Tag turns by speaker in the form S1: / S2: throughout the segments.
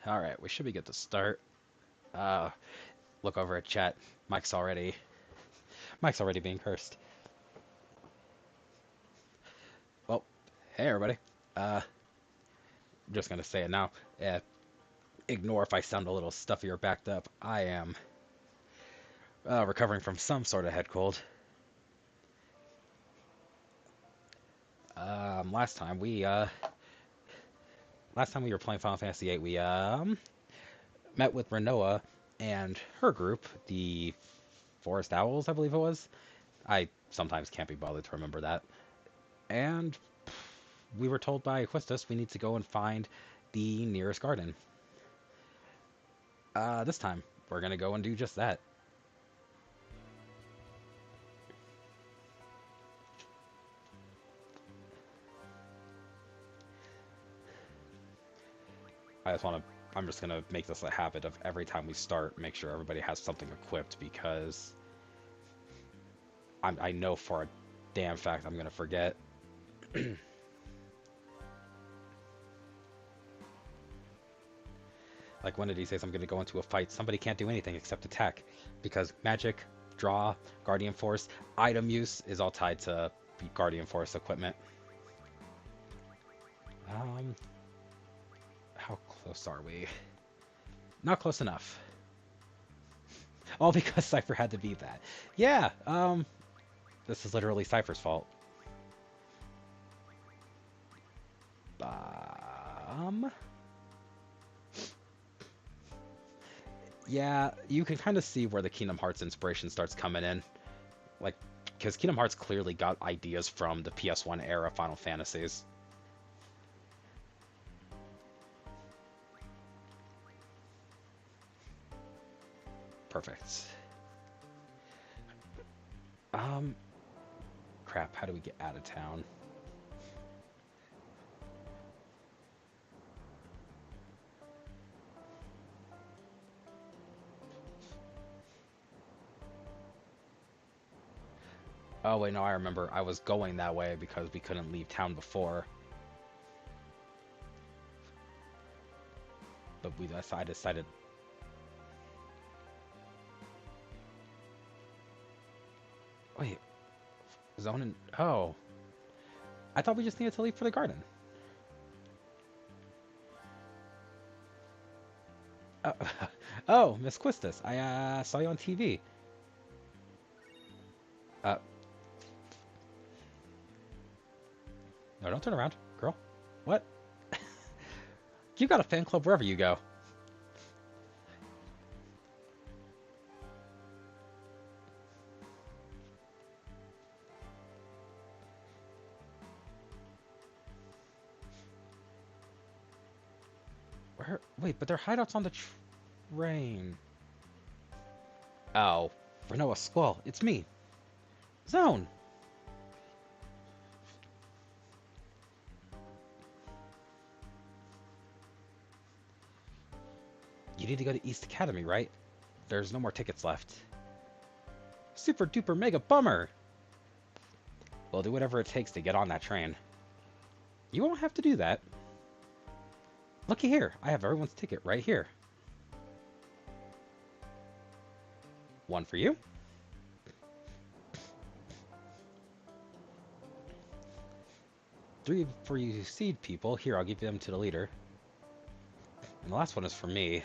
S1: All right, we should be good to start. Uh, look over at chat. Mike's already Mike's already being cursed. Well, hey everybody. I'm just gonna say it now. Uh, Ignore if I sound a little stuffy or backed up. I am recovering from some sort of head cold. Um, last time we uh, last time we were playing Final Fantasy VIII, we met with Renoa and her group, the Forest Owls, I believe it was. I sometimes can't be bothered to remember that. And we were told by Aquistus we need to go and find the nearest garden. This time, we're gonna go and do just that. I'm just gonna make this a habit of every time we start, make sure everybody has something equipped because I know for a damn fact I'm gonna forget. Like one of these days I'm gonna go into a fight, somebody can't do anything except attack because magic, draw, guardian force, item use is all tied to guardian force equipment. Um, how close are we? Not close enough. All because Cypher had to beat that. Yeah, this is literally Cypher's fault. Um, yeah, you can kind of see where the Kingdom Hearts inspiration starts coming in. Like, because Kingdom Hearts clearly got ideas from the PS1 era Final Fantasies. Perfect. Um, Crap, how do we get out of town? Oh, wait, no, I remember. I was going that way because we couldn't leave town before. But I decided. Wait, zone and. Oh. I thought we just needed to leave for the garden. Uh, oh, Miss Quistis, I saw you on TV. Uh, no, don't turn around, girl. What? You got a fan club wherever you go. Where? Wait, but their hideouts on the train. Oh, Renoa Squall, it's me, Zone. You need to go to East Academy, right? There's no more tickets left. Super duper mega bummer. We'll do whatever it takes to get on that train. You won't have to do that. Looky here, I have everyone's ticket right here. One for you. Three for you seed people. Here, I'll give them to the leader. And the last one is for me.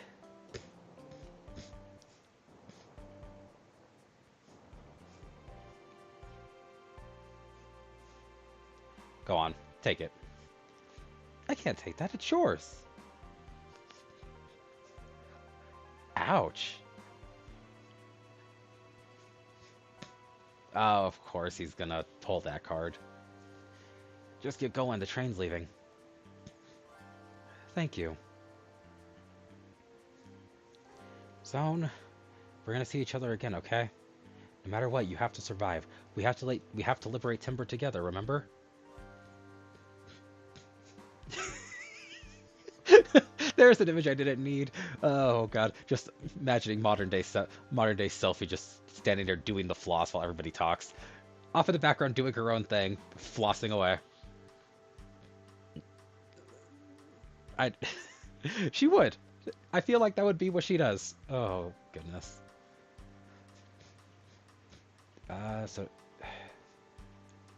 S1: Go on, take it. I can't take that, it's yours. Ouch. Oh, of course he's gonna pull that card. Just get going, the train's leaving. Thank you. Zone, we're gonna see each other again, okay? No matter what, you have to survive. We have to liberate Timber together, remember? There's an image I didn't need. Oh god, just imagining modern day Selphie just standing there doing the floss while everybody talks. Off in the background doing her own thing, flossing away. I She would. I feel like that would be what she does. Oh, goodness. So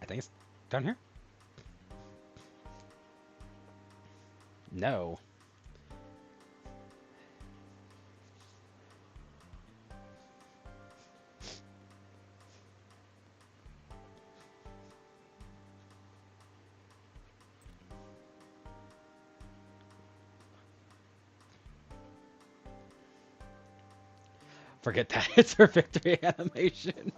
S1: I think it's down here? No. Forget that. It's her victory animation.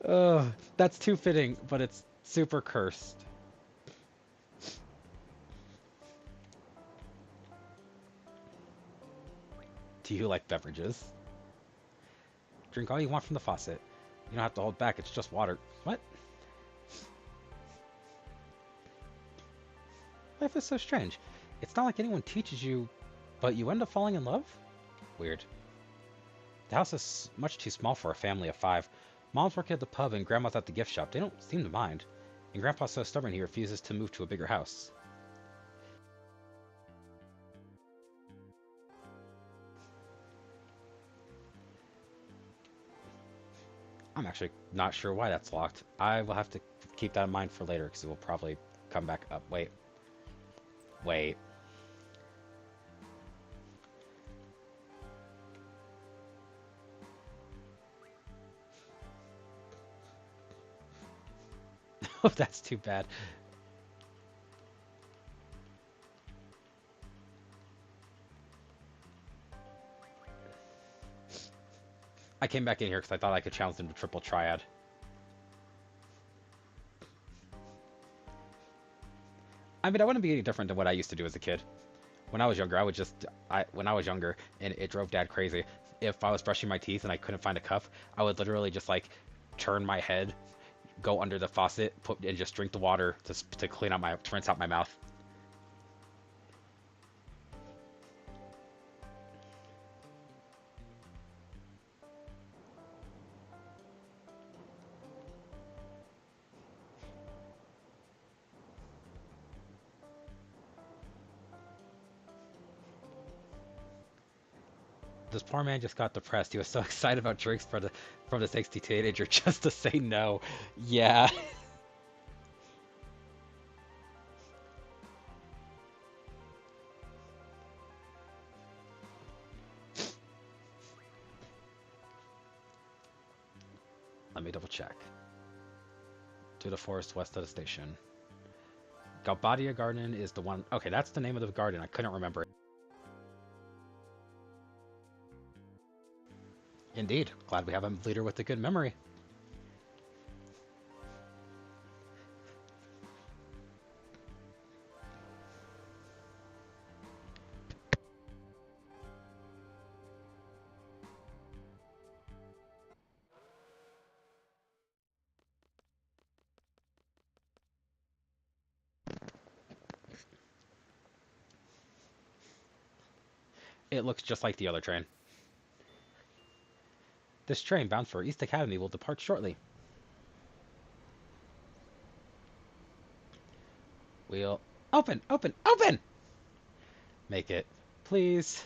S1: Oh, that's too fitting, but it's super cursed. Do you like beverages? Drink all you want from the faucet. You don't have to hold back, it's just water. What? Life is so strange. It's not like anyone teaches you, but you end up falling in love? Weird. The house is much too small for a family of five. Mom's working at the pub and Grandma's at the gift shop. They don't seem to mind. And Grandpa's so stubborn he refuses to move to a bigger house. I'm actually not sure why that's locked. I will have to keep that in mind for later because it will probably come back up. Wait. Wait. Oh, that's too bad. I came back in here because I thought I could challenge them to triple triad. I mean, I wouldn't be any different than what I used to do as a kid. When I was younger, when I was younger, and it drove Dad crazy. If I was brushing my teeth and I couldn't find a cup, I would literally just like turn my head, go under the faucet, and just drink the water to clean out to rinse out my mouth. This poor man just got depressed. He was so excited about drinks from the 60 teenager just to say no. Yeah. Let me double check. To the forest west of the station. Galbadia Garden is the one. Okay, that's the name of the garden. I couldn't remember it. Indeed. Glad we have a leader with a good memory. It looks just like the other train. This train bound for East Academy will depart shortly. We'll open, open, open! Make it. Please.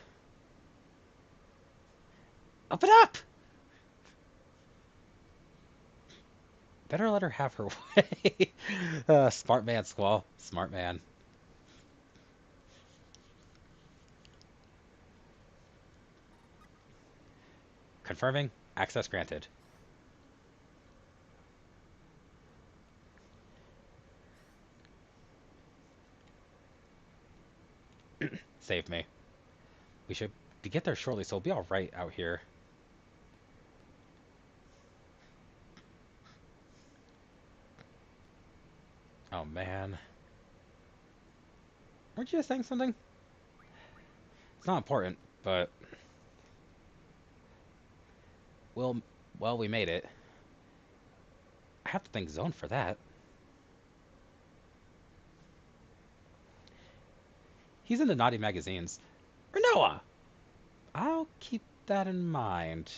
S1: Open up! Better let her have her way. Smart man, Squall. Smart man. Confirming. Access granted. Save me. We should get there shortly, so we'll be alright out here. Oh, man. Weren't you just saying something? It's not important, but... Well, we made it. I have to thank Zone for that. He's in the naughty magazines. Renoa! I'll keep that in mind.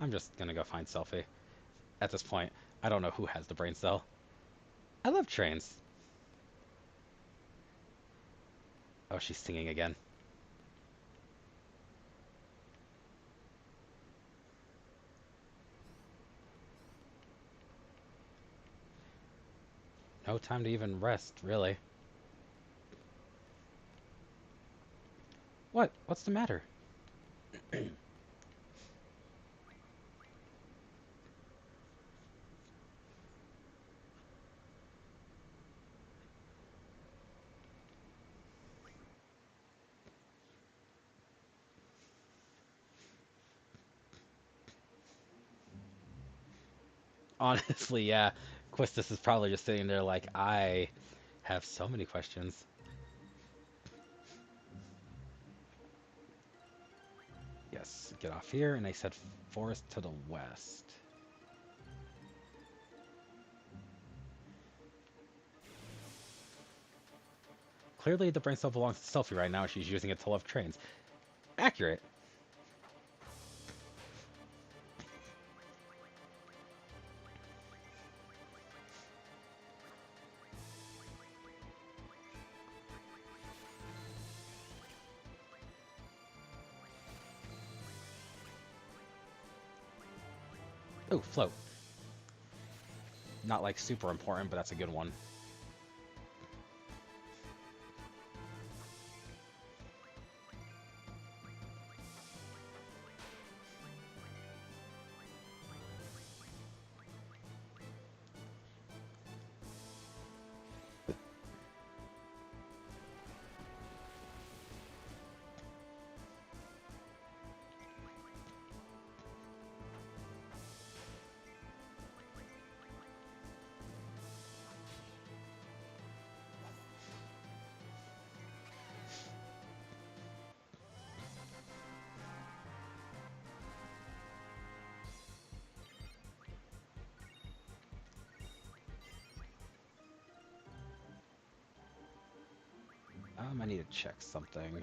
S1: I'm just gonna go find Selfie. At this point, I don't know who has the brain cell. I love trains. Oh, she's singing again. No time to even rest, really. What? What's the matter? Honestly, yeah. Quistis is probably just sitting there like, I have so many questions. Yes, get off here, and they said forest to the west. Clearly, the brain cell belongs to Selphie right now. She's using it to love trains. Accurate. Oh, float. Not like super important, but that's a good one. I need to check something.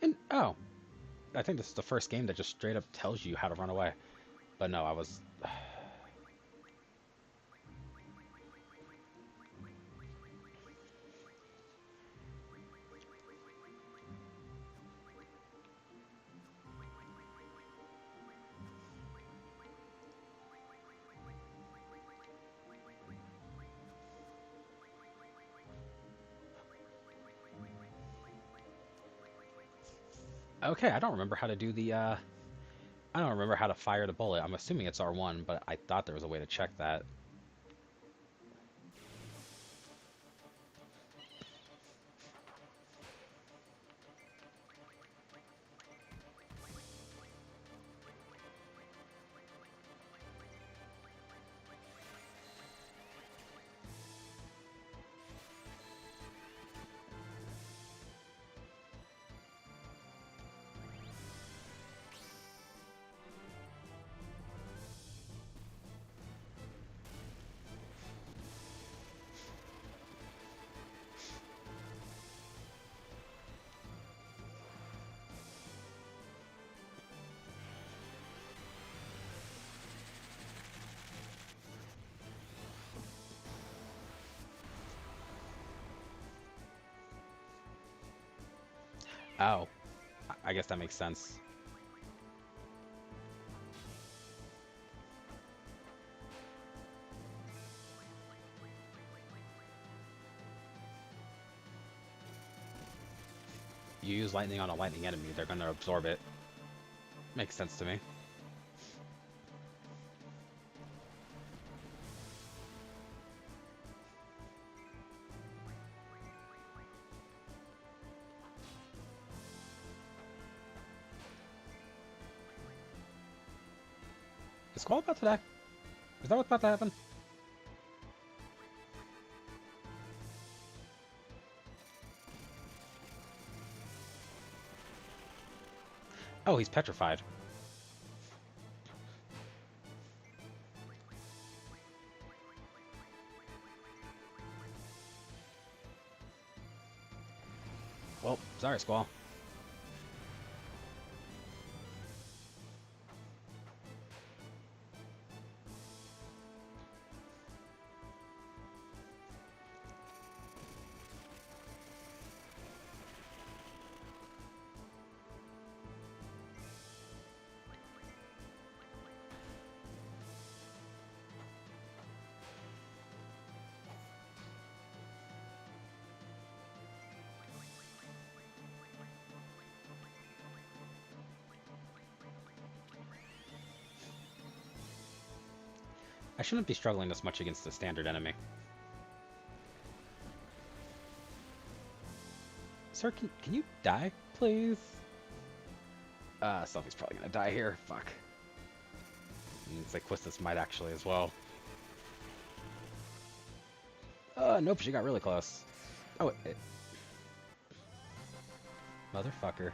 S1: And, oh, I think this is the first game that just straight up tells you how to run away. But no, I was... Okay, I don't remember how to do the, I don't remember how to fire the bullet. I'm assuming it's R1, but I thought there was a way to check that. Oh, I guess that makes sense. You use lightning on a lightning enemy, they're gonna absorb it. Makes sense to me. Is Squall about to die? Is that what's about to happen? Oh, he's petrified. Well, sorry, Squall. I shouldn't be struggling this much against the standard enemy. Sir, can you die, please? Selphie's probably gonna die here. Fuck. Means like Quistis might actually as well. Nope, she got really close. Oh, motherfucker.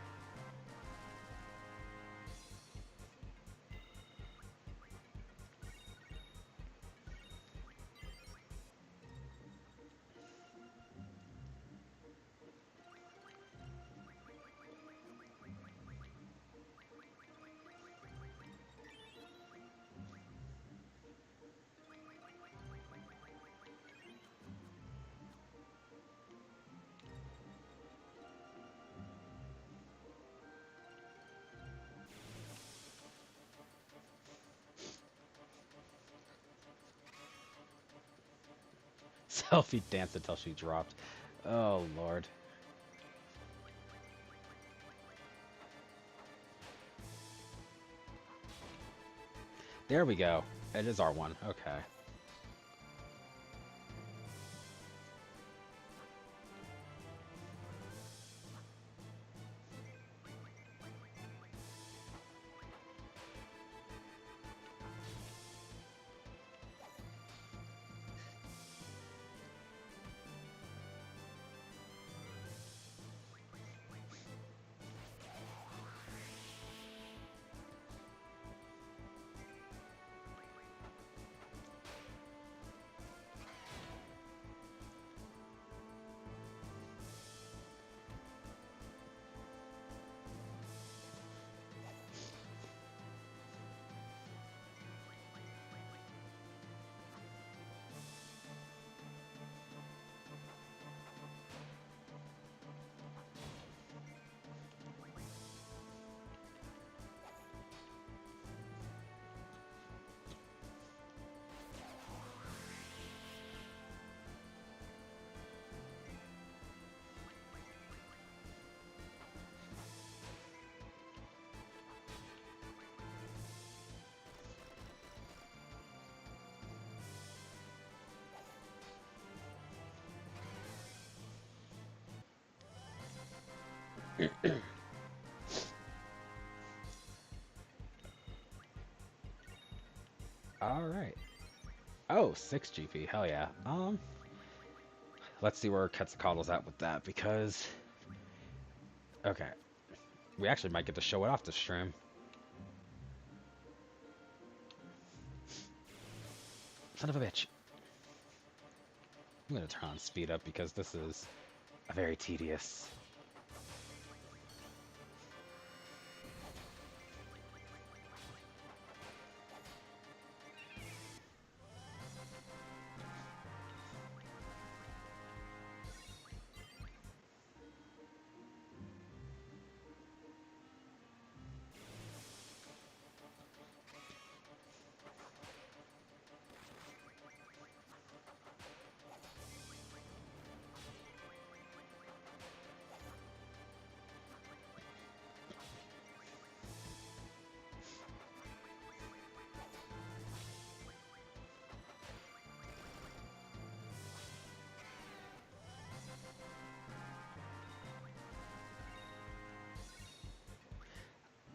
S1: Selphie danced until she dropped. Oh, Lord. There we go. It is R1. Okay. Alright. Oh, 6 GP. Hell yeah. Let's see where Quetzalcoatl's at with that, because... Okay. We actually might get to show it off this stream. Son of a bitch. I'm gonna turn on speed up because this is very tedious.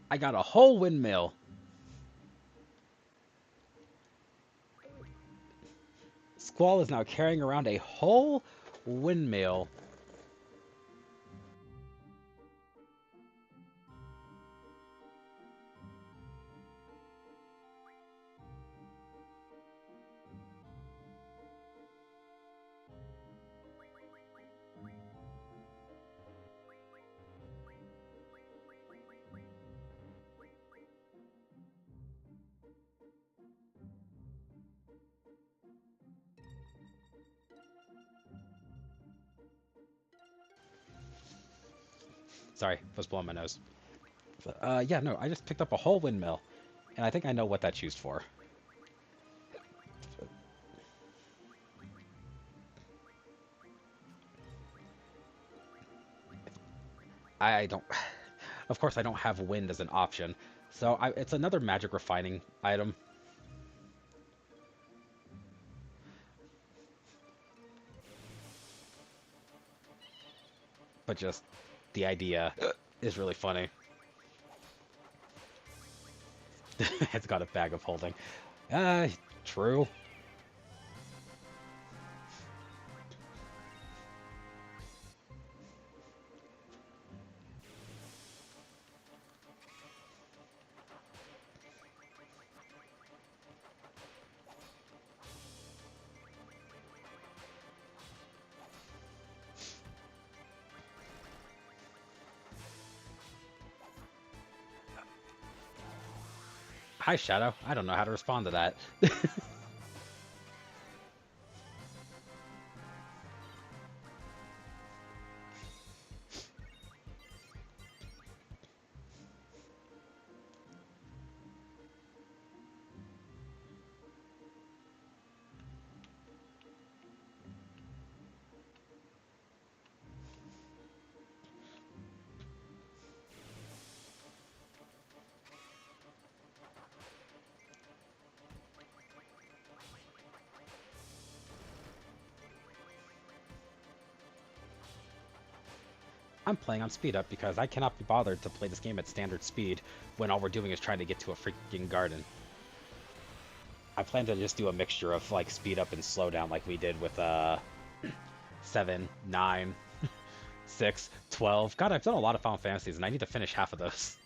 S1: I got a whole windmill. Squall is now carrying around a whole windmill. Sorry, was blowing my nose. Yeah, no, I just picked up a whole windmill, and I think I know what that's used for. I don't, of course, I don't have wind as an option, so it's another magic refining item. But just the idea is really funny. It's got a bag of holding. Uh, True. Hi, Shadow. I don't know how to respond to that. I'm playing on speed up because I cannot be bothered to play this game at standard speed when all we're doing is trying to get to a freaking garden. I plan to just do a mixture of like speed up and slow down like we did with 7, 9, 6, 12. God, I've done a lot of Final Fantasies and I need to finish half of those.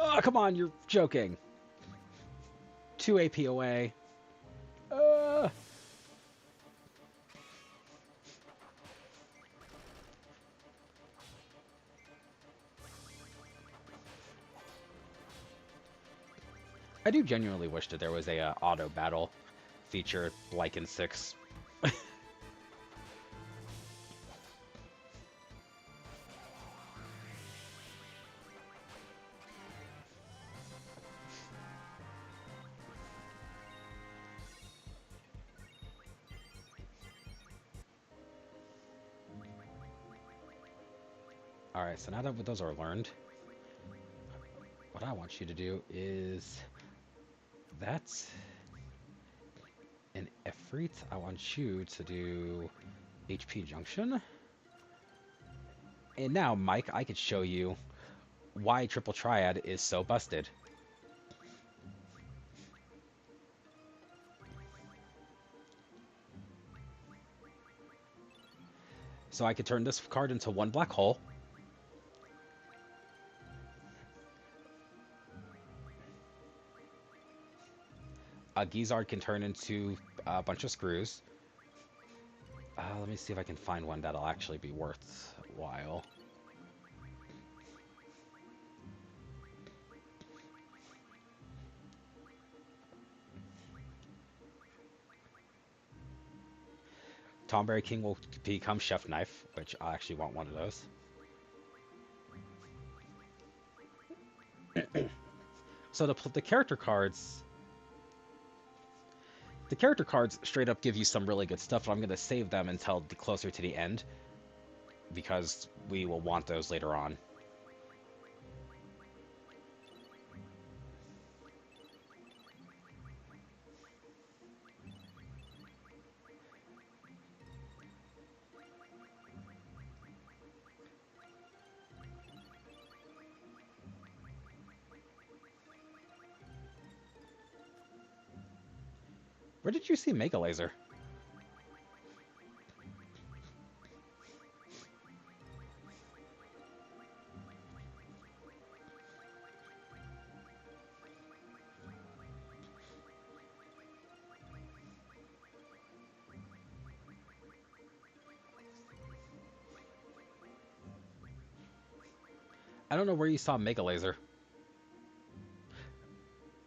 S1: Oh, come on, you're joking. 2 AP away. Uh, I do genuinely wish that there was a auto battle feature like in 6. Alright, so now that those are learned, what I want you to do is that's an Efreet. I want you to do HP Junction. And now, Mike, I could show you why Triple Triad is so busted. So I could turn this card into one black hole. A Gizzard can turn into a bunch of screws. Let me see if I can find one that'll actually be worthwhile. Tomberry King will become Chef Knife, which I actually want one of those. So the character cards, straight up give you some really good stuff, but I'm going to save them until closer to the end because we will want those later on. Where did you see Mega Laser? I don't know where you saw Mega Laser.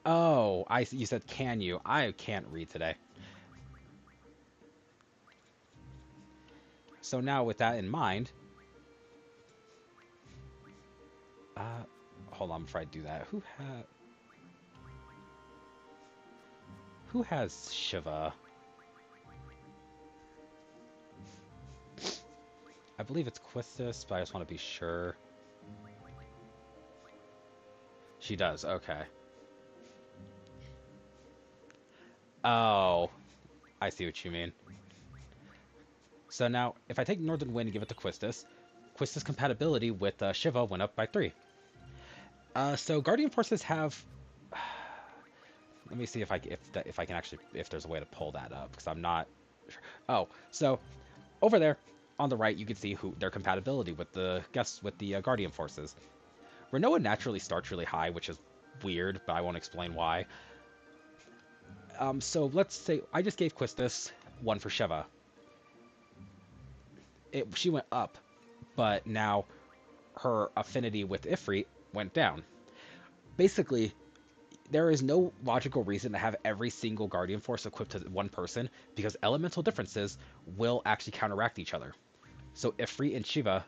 S1: Oh, you said can you? I can't read today. So now with that in mind, uh, hold on before I do that. Who has Shiva? I believe it's Quistis, but I just want to be sure. She does. Okay. Oh, I see what you mean. So now, if I take Northern Wind and give it to Quistis, Quistis compatibility with Shiva went up by 3. So Guardian Forces have. Let me see if I can actually if there's a way to pull that up because I'm not sure. Oh, so over there on the right you can see who their compatibility with the Guardian Forces. Renoa naturally starts really high, which is weird, but I won't explain why. So let's say I just gave Quistis 1 for Shiva. She went up, but now her affinity with Ifrit went down. Basically, there is no logical reason to have every single Guardian Force equipped to one person because elemental differences will actually counteract each other. So Ifrit and Shiva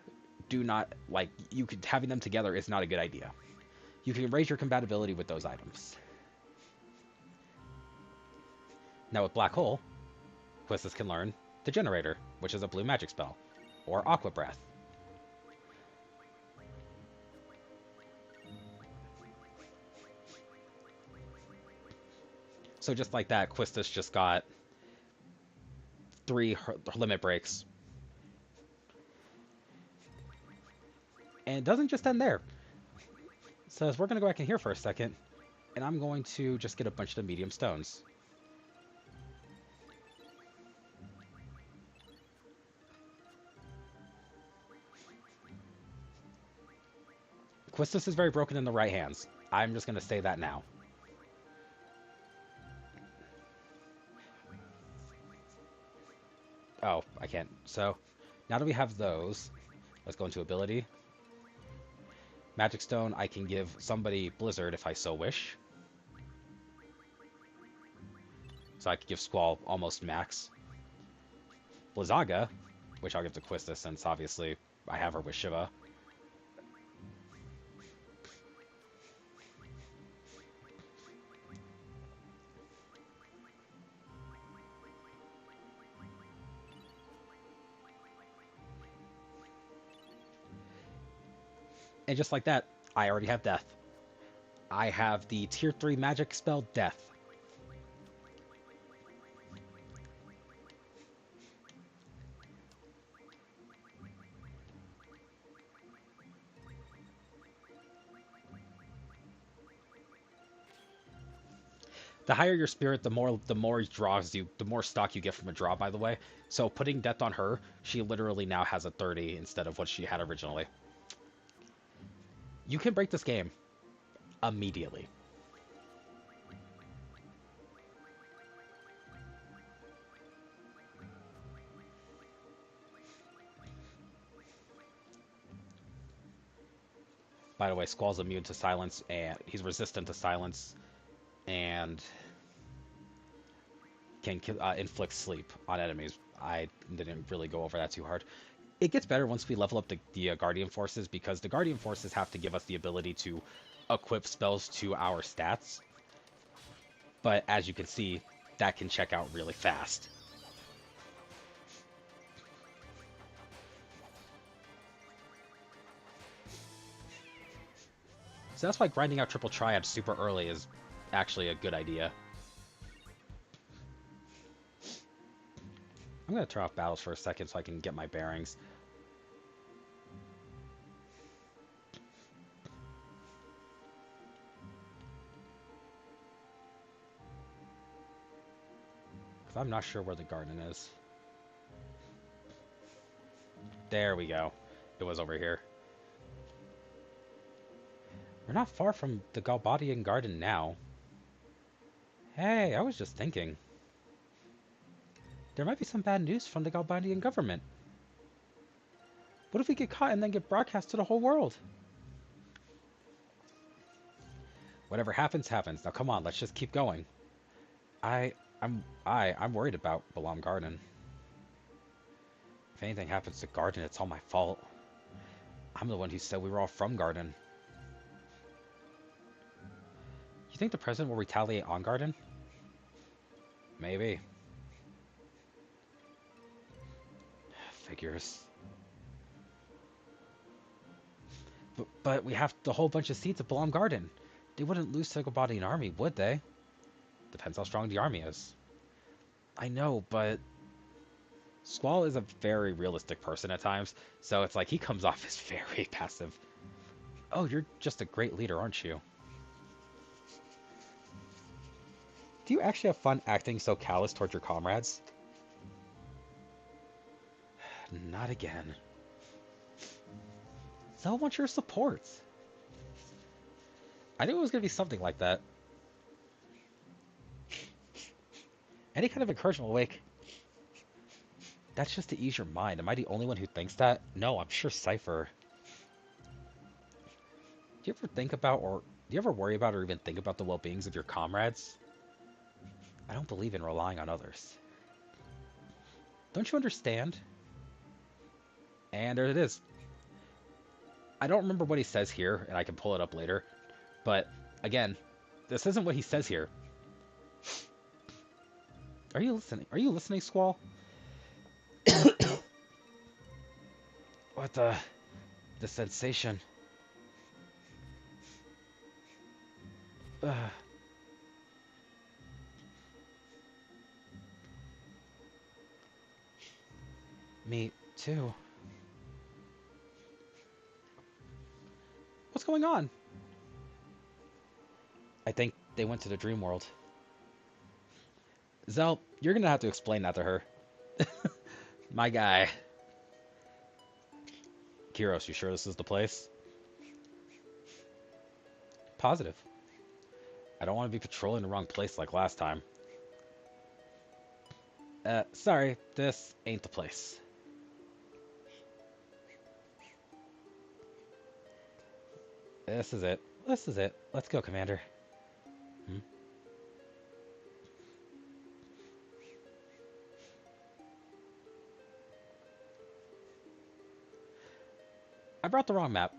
S1: do not like having them together is not a good idea. You can raise your compatibility with those items. Now with Black Hole, Quistis can learn the Generator, which is a blue magic spell, or Aqua Breath. So just like that, Quistis just got 3 limit breaks. And it doesn't just end there. It says we're going to go back in here for a second, and I'm going to just get a bunch of the medium stones. Quistis is very broken in the right hands. I'm just going to say that now. Oh, I can't. So, now that we have those, let's go into ability. Magic Stone, I can give somebody Blizzard if I so wish. So I could give Squall almost max. Blizzaga, which I'll give to Quistis since obviously I have her with Shiva. And just like that, I already have Death. I have the tier 3 magic spell Death. The higher your spirit, the more draws you, the more stock you get from a draw, by the way. So putting Death on her, she literally now has a 30 instead of what she had originally. You can break this game immediately. By the way, Squall's immune to silence, and he's resistant to silence, and can inflict sleep on enemies. I didn't really go over that too hard. It gets better once we level up the Guardian Forces, because the Guardian Forces have to give us the ability to equip spells to our stats. But as you can see, that can check out really fast. So that's why grinding out Triple Triad super early is actually a good idea. I'm going to turn off battles for a second so I can get my bearings. Because I'm not sure where the garden is. There we go. It was over here. We're not far from the Galbadian Garden now. Hey, I was just thinking. There might be some bad news from the Galbadian government. What if we get caught and then get broadcast to the whole world? Whatever happens, happens. Now come on, let's just keep going. I'm worried about Balam Garden. If anything happens to Garden, it's all my fault. I'm the one who said we were all from Garden. You think the president will retaliate on Garden? Maybe. Figures. But we have the whole bunch of seats at Balam Garden. They wouldn't lose to Gobadian army, would they? Depends how strong the army is. I know, but Squall is a very realistic person at times, so it's like he comes off as very passive. Oh, you're just a great leader, aren't you? Do you actually have fun acting so callous towards your comrades? Not again. Zell wants your support. I knew it was going to be something like that. Any kind of encouragement will wake. That's just to ease your mind. Am I the only one who thinks that? No, I'm sure Cypher. Do you ever think about, or do you ever worry about or even think about the well-beings of your comrades? I don't believe in relying on others. Don't you understand? And there it is. I don't remember what he says here, and I can pull it up later. But, again, this isn't what he says here. Are you listening? Are you listening, Squall? What the sensation? Me too. What's going on? I think they went to the dream world. Zell, you're gonna have to explain that to her. My guy. Kiros, you sure this is the place? Positive. I don't want to be patrolling the wrong place like last time. Sorry, this ain't the place. This is it. This is it. Let's go, Commander. I brought the wrong map.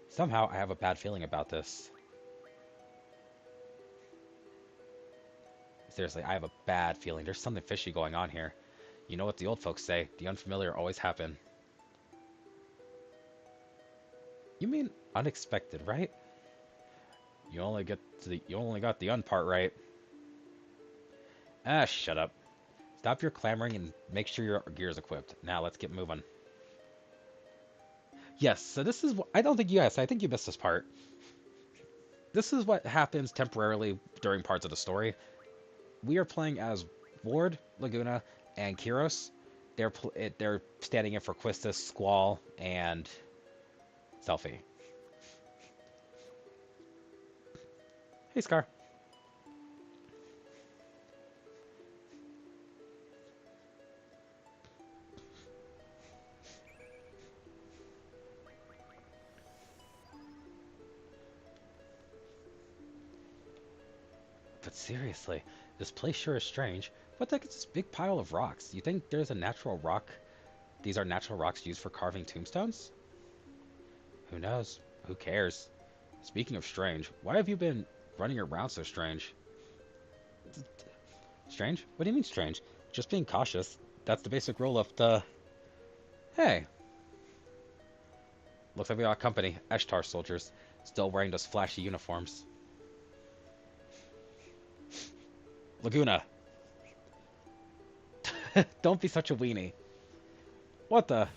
S1: Somehow, I have a bad feeling about this. Seriously, I have a bad feeling. There's something fishy going on here. You know what the old folks say, the unfamiliar always happen. You mean unexpected, right? You only got the un part right. Ah, shut up. Stop your clamoring and make sure your gear's equipped. Now let's get moving. Yes, so this is I don't think I think you missed this part. This is what happens temporarily during parts of the story. We are playing as Ward, Laguna, and Kiros. They're standing in for Quistis, Squall, and Selphie. Hey, Scar. But seriously, this place sure is strange. What the heck is this big pile of rocks? You think there's a natural rock? These are natural rocks used for carving tombstones? Who knows? Who cares? Speaking of strange, why have you been running around so strange? Strange? What do you mean strange? Just being cautious. That's the basic rule of the... Hey. Looks like we got company. Eshtar soldiers. Still wearing those flashy uniforms. Laguna. Don't be such a weenie. What the...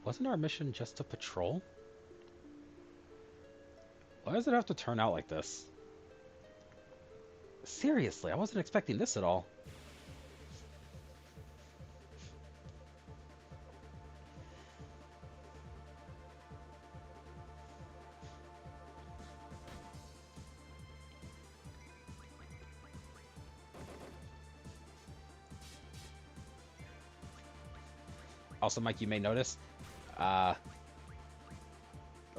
S1: Wasn't our mission just to patrol? Why does it have to turn out like this? Seriously, I wasn't expecting this at all. Also, Mike, you may notice, uh,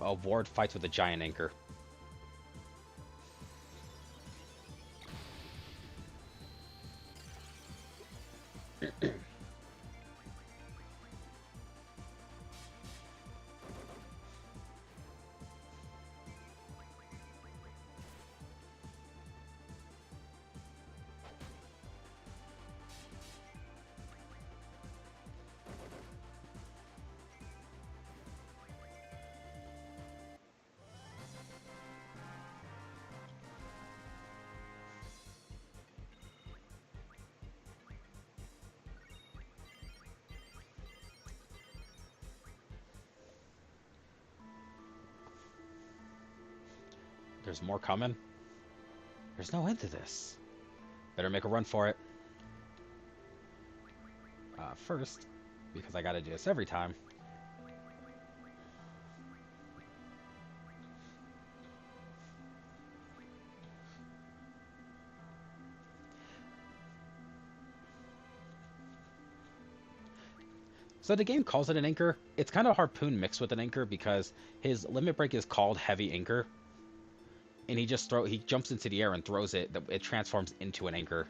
S1: a ward fights with a giant anchor. There's more coming. There's no end to this. Better make a run for it. First, because I gotta do this every time. So the game calls it an anchor. It's kind of Harpoon mixed with an anchor because his limit break is called heavy anchor, and he jumps into the air and throws it. It transforms into an anchor.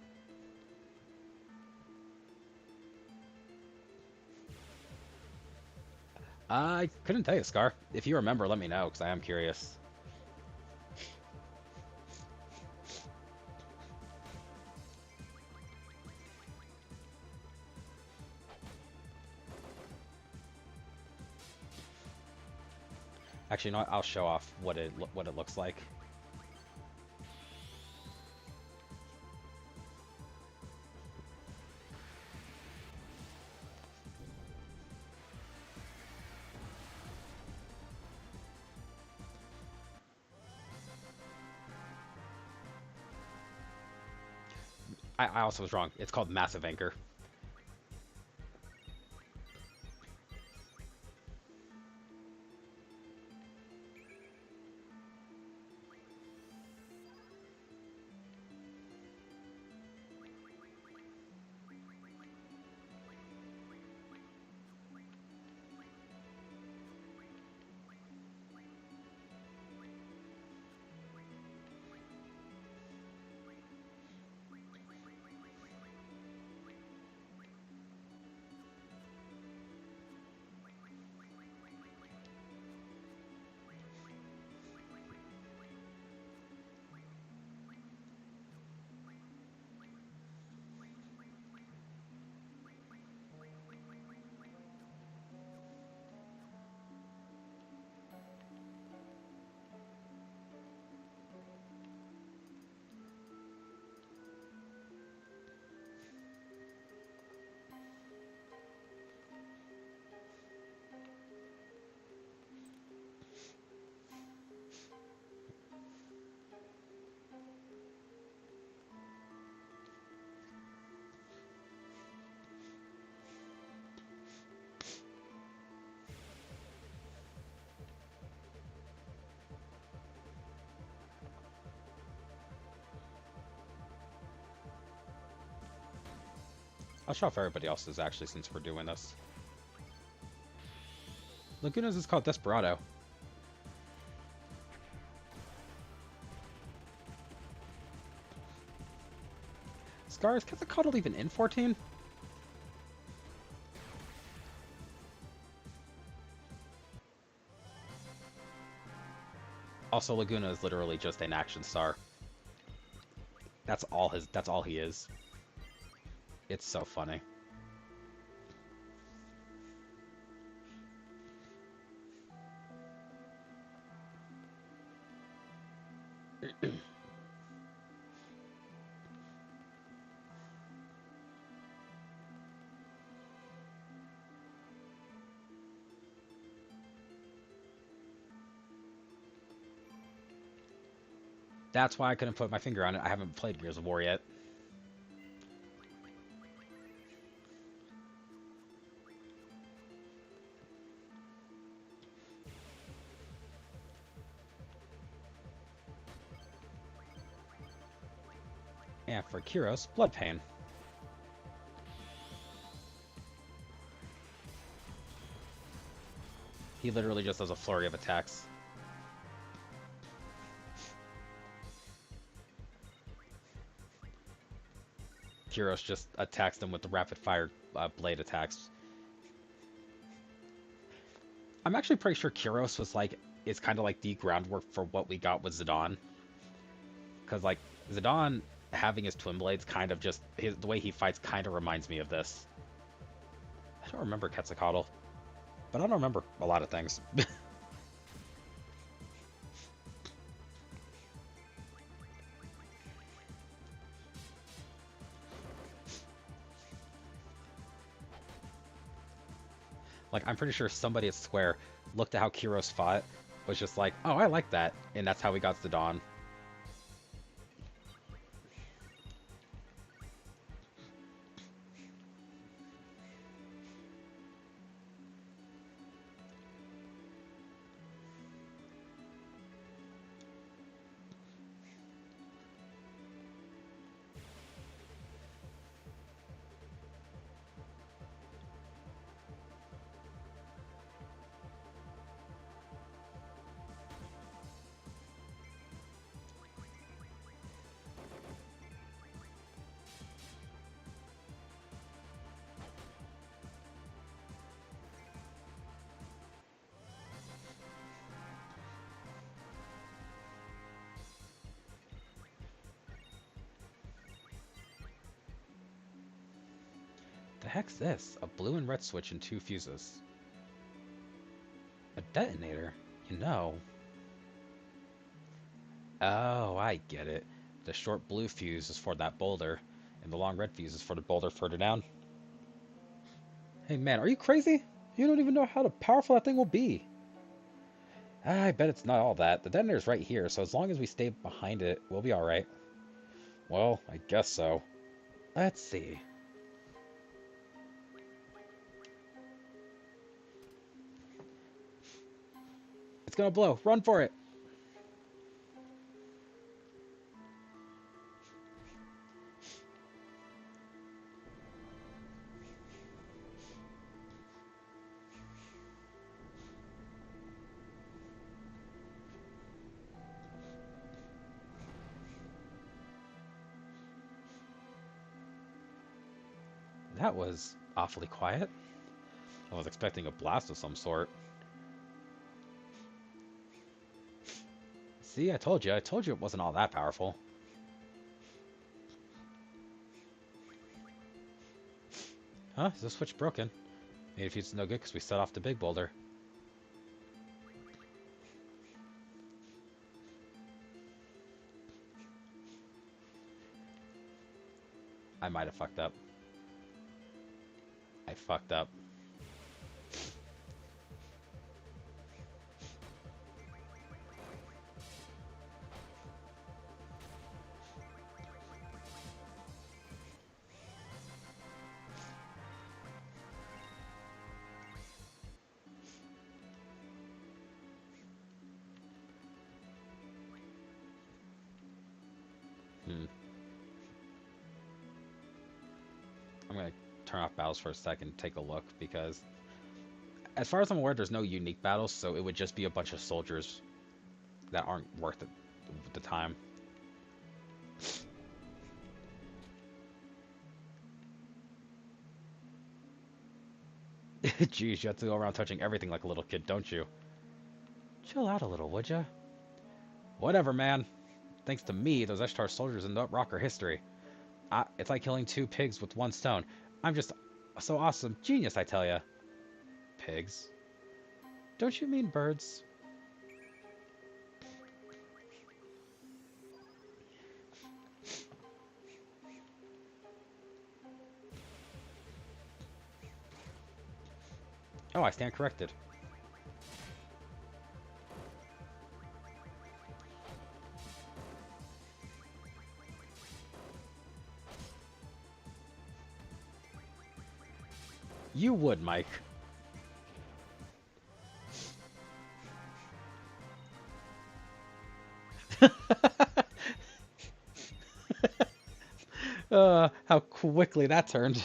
S1: I couldn't tell you, Scar. If you remember, let me know because I am curious. Actually, no, I'll show off what it looks like. I also was wrong. It's called Massive Anchor. I'll show off everybody else's actually since we're doing this. Laguna's is called Desperado. Scars, Quetzalcoatl even in 14? Also, Laguna is literally just an action star. That's all he is. It's so funny. That's why I couldn't put my finger on it. I haven't played Gears of War yet. And for Kyros, Blood Pain. He literally just does a flurry of attacks. Kyros just attacks them with the rapid fire blade attacks. I'm actually pretty sure Kyros was like, is kind of like the groundwork for what we got with Zidane. Because like Zidane having his twin blades kind of just, the way he fights kind of reminds me of this. I don't remember Quetzalcoatl, but I don't remember a lot of things. Like, I'm pretty sure somebody at Square looked at how Kyros fought, was just like, oh, I like that, and that's how we got Zidane. The heck's this? A blue and red switch and 2 fuses. A detonator? You know. Oh, I get it. The short blue fuse is for that boulder, and the long red fuse is for the boulder further down. Hey man, are you crazy? You don't even know how powerful that thing will be. I bet it's not all that. The detonator's right here, so as long as we stay behind it, we'll be alright. Well, I guess so. Let's see. It's gonna blow. Run for it! That was awfully quiet. I was expecting a blast of some sort. See, I told you it wasn't all that powerful. Huh? Is the switch broken? Maybe if it's no good because we set off the big boulder. I might have fucked up. I fucked up. I'm gonna turn off battles for a second, take a look, because as far as I'm aware, there's no unique battles, so it would just be a bunch of soldiers that aren't worth it the time. Jeez, you have to go around touching everything like a little kid, don't you? Chill out a little, would ya? Whatever, man. Thanks to me, those Eshtar soldiers in the rock are history. It's like killing 2 pigs with 1 stone. I'm just so awesome. Genius, I tell ya. Pigs? Don't you mean birds? Oh, I stand corrected. You would, Mike. How quickly that turned.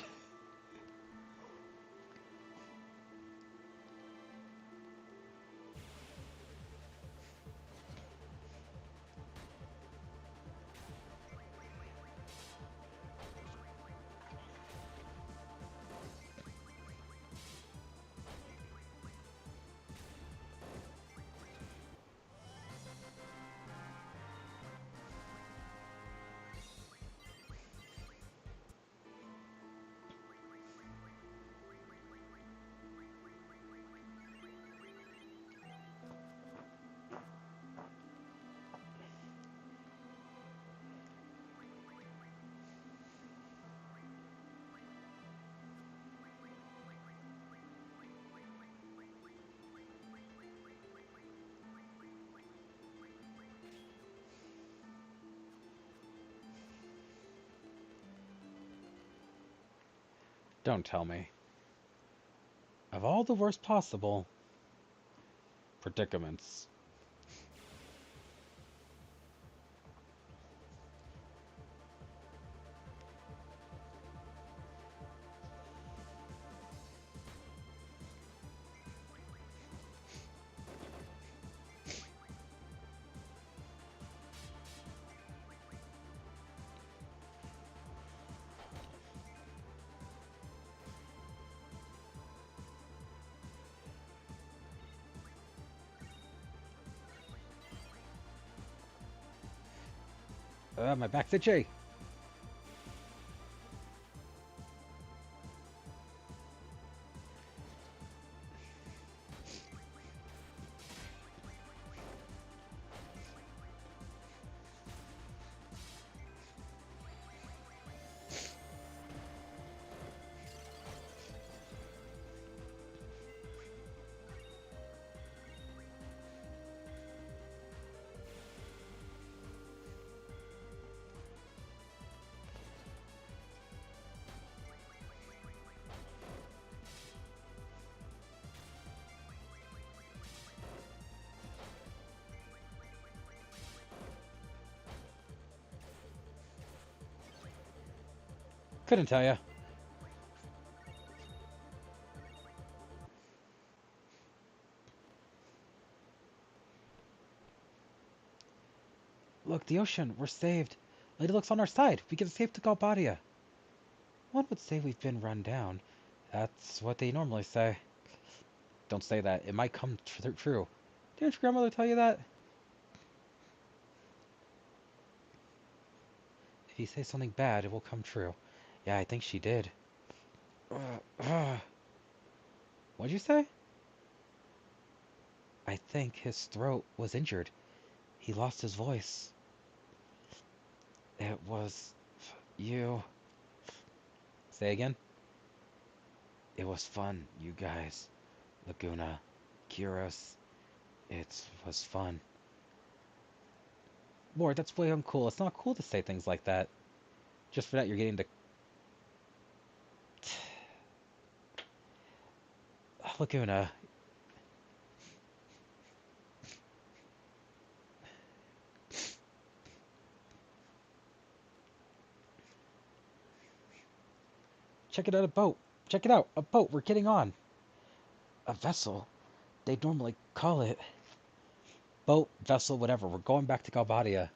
S1: Don't tell me. Of all the worst possible predicaments. My back's itchy. Couldn't tell you. Look, the ocean. We're saved. Lady Luck's on our side. We can escape to Galbadia. One would say we've been run down. That's what they normally say. Don't say that. It might come true. Didn't your grandmother tell you that? If you say something bad, it will come true. Yeah, I think she did. What'd you say? I think his throat was injured. He lost his voice. It was you. Say again? It was fun, you guys. Laguna, Kyros. It was fun. Lord, that's way uncool. It's not cool to say things like that. Just for that, you're getting the... Laguna. Check it out, a boat. Check it out, a boat. We're getting on. A vessel. They'd normally call it. Boat, vessel, whatever. We're going back to Galbadia.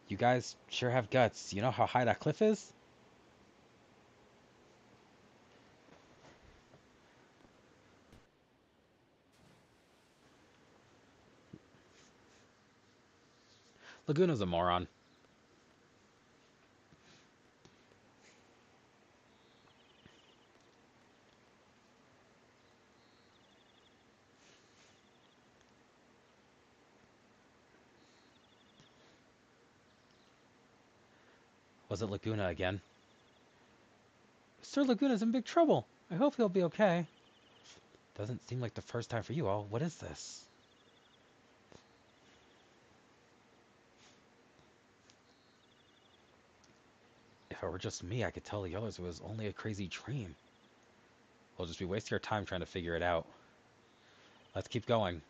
S1: You guys sure have guts. You know how high that cliff is? Laguna's a moron. Was it Laguna again? Sir Laguna's in big trouble. I hope he'll be okay. Doesn't seem like the first time for you all. What is this? If it were just me, I could tell the others it was only a crazy dream. We'll just be wasting our time trying to figure it out. Let's keep going.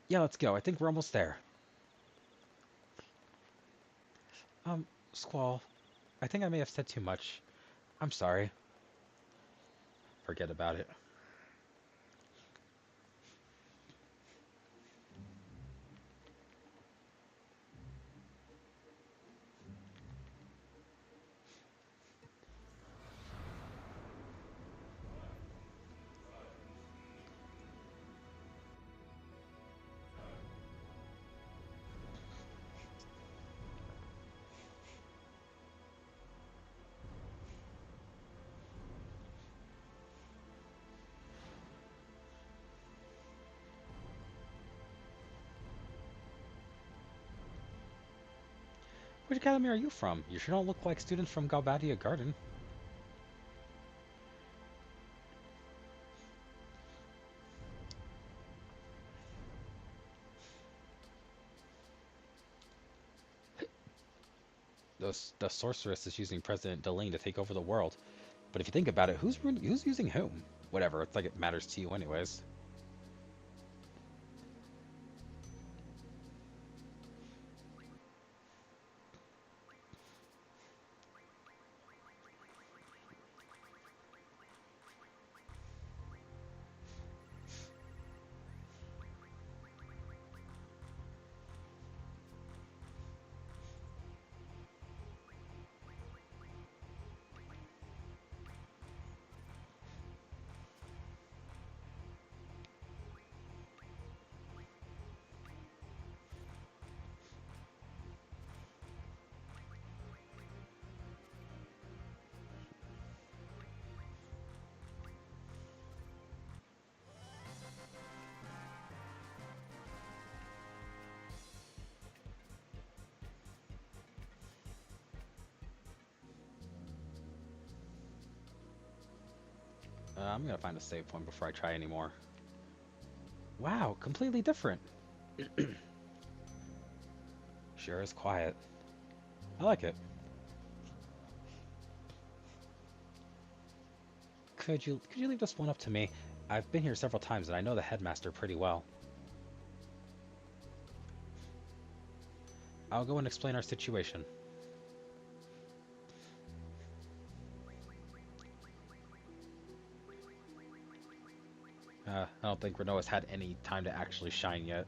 S1: Yeah, let's go. I think we're almost there. Squall, I think I may have said too much. I'm sorry. Forget about it. Which academy are you from? You sure don't look like students from Galbadia Garden. The sorceress is using President Delane to take over the world. But if you think about it, who's using whom? Whatever, it's like it matters to you anyways. I'm gonna find a save point before I try anymore. Wow, completely different. Sure is quiet. I like it. Could you leave this one up to me? I've been here several times and I know the headmaster pretty well. I'll go and explain our situation. I don't think Renoa's had any time to actually shine yet.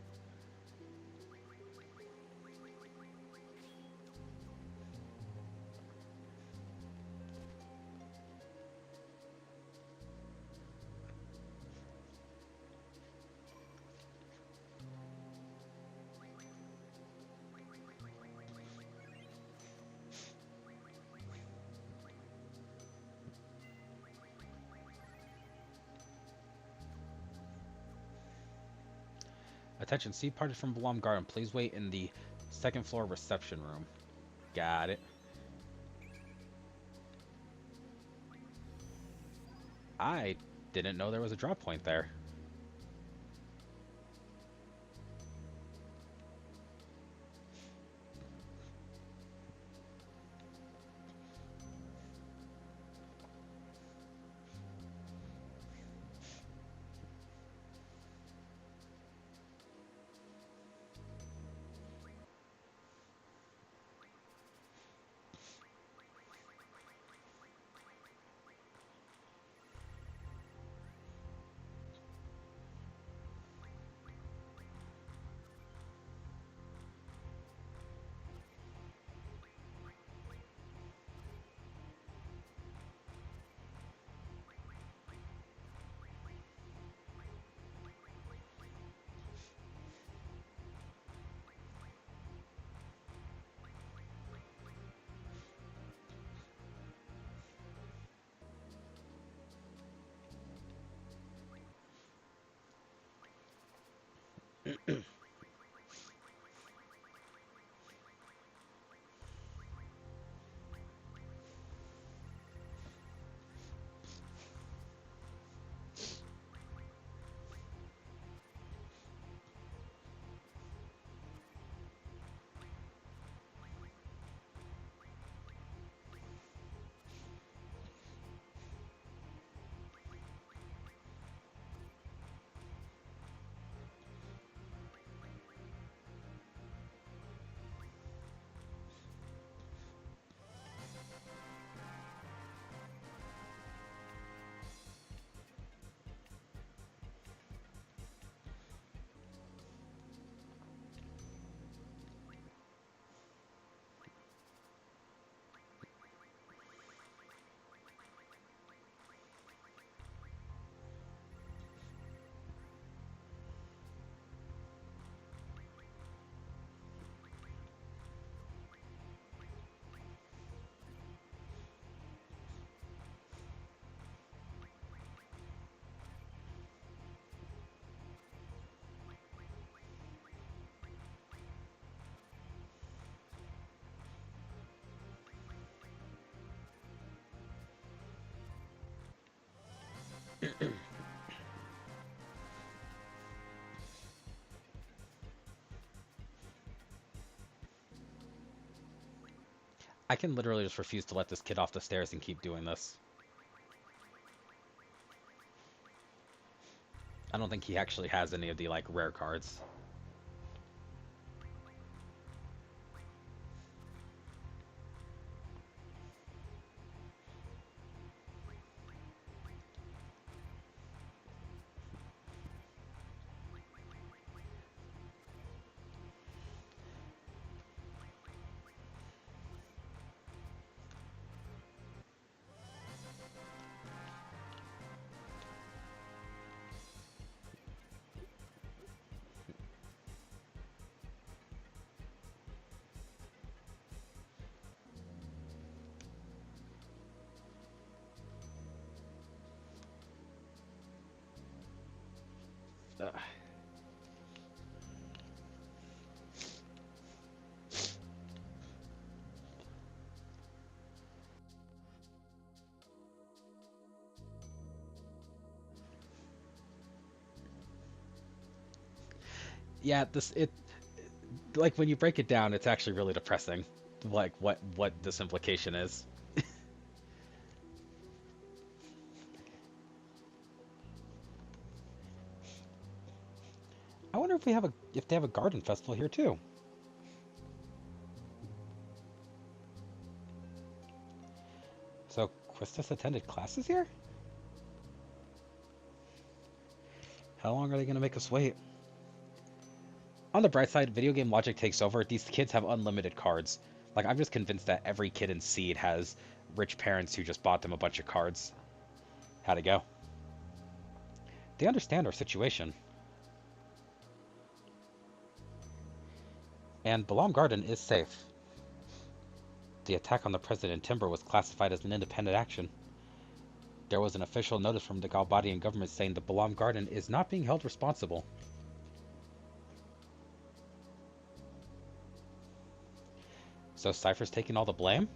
S1: Attention, see party from Blom Garden. Please wait in the second floor reception room. Got it. I didn't know there was a drop point there. I can literally just refuse to let this kid off the stairs and keep doing this. I don't think he actually has any of the, like, rare cards. Ugh. Yeah, like when you break it down, it's actually really depressing. Like what this implication is. I wonder if they have a garden festival here too. So Quistis attended classes here? How long are they gonna make us wait? On the bright side, video game logic takes over. These kids have unlimited cards. Like, I'm just convinced that every kid in Seed has rich parents who just bought them a bunch of cards. How'd it go? They understand our situation. And Balam Garden is safe. The attack on the President Timber was classified as an independent action. There was an official notice from the Galbadian government saying the Balam Garden is not being held responsible. So Cypher's taking all the blame?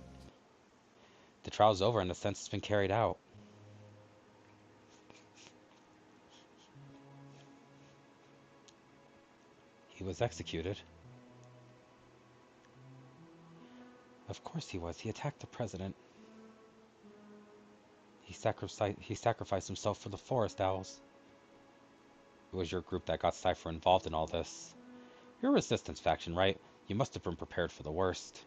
S1: The trial's over and the sentence has been carried out. He was executed. Of course he was. He attacked the president. He sacrificed himself for the Forest Owls. It was your group that got Cypher involved in all this. You're a resistance faction, right? You must have been prepared for the worst.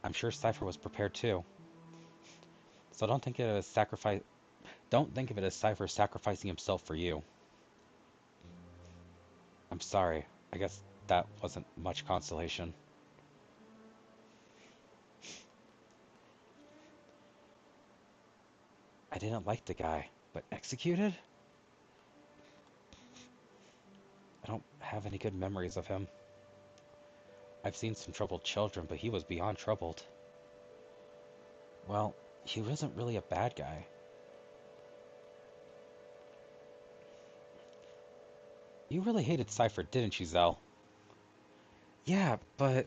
S1: I'm sure Cypher was prepared too. So don't think of it as Cypher sacrificing himself for you. I'm sorry. I guess that wasn't much consolation. I didn't like the guy, but executed? I don't have any good memories of him. I've seen some troubled children, but he was beyond troubled. Well, he wasn't really a bad guy. You really hated Cypher, didn't you, Zell? Yeah, but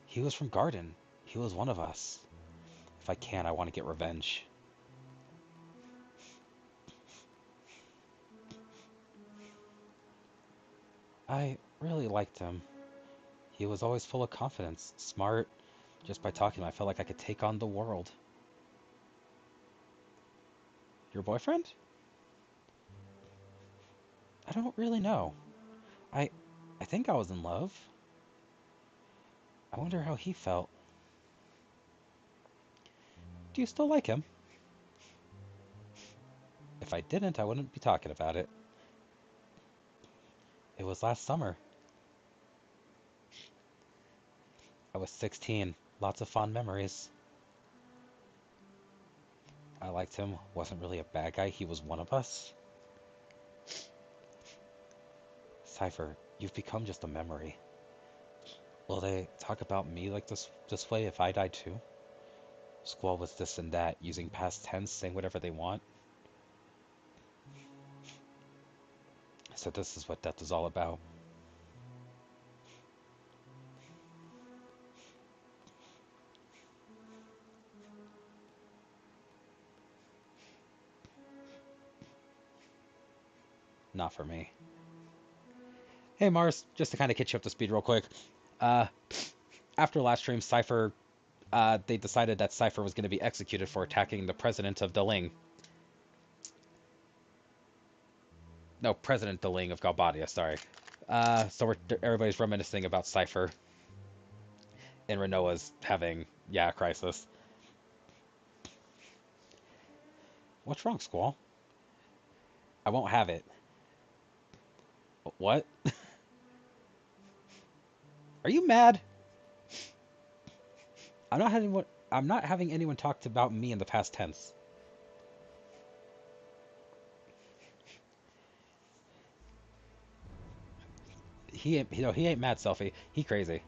S1: he was from Garden. He was one of us. If I can, I want to get revenge. I really liked him. He was always full of confidence, smart. Just by talking to him, I felt like I could take on the world. Your boyfriend? I don't really know. I I think I was in love. I wonder how he felt. Do you still like him? If I didn't, I wouldn't be talking about it. It was last summer. I was 16. Lots of fond memories. I liked him. Wasn't really a bad guy. He was one of us. Cypher, you've become just a memory. Will they talk about me like this way if I die too? Squall was this and that, using past tense, saying whatever they want. So this is what death is all about. Not for me. Hey Mars, just to kind of catch you up to speed real quick. Uh, After last stream, Cypher, they decided that Cypher was going to be executed for attacking the president of Deling. No, President Deling of Galbadia, sorry. Everybody's reminiscing about Cypher, and Renoa's having, yeah, a crisis. What's wrong, Squall? I won't have it. What? Are you mad? I'm not having anyone talk about me in the past tense. He ain't mad, Selfie. He crazy.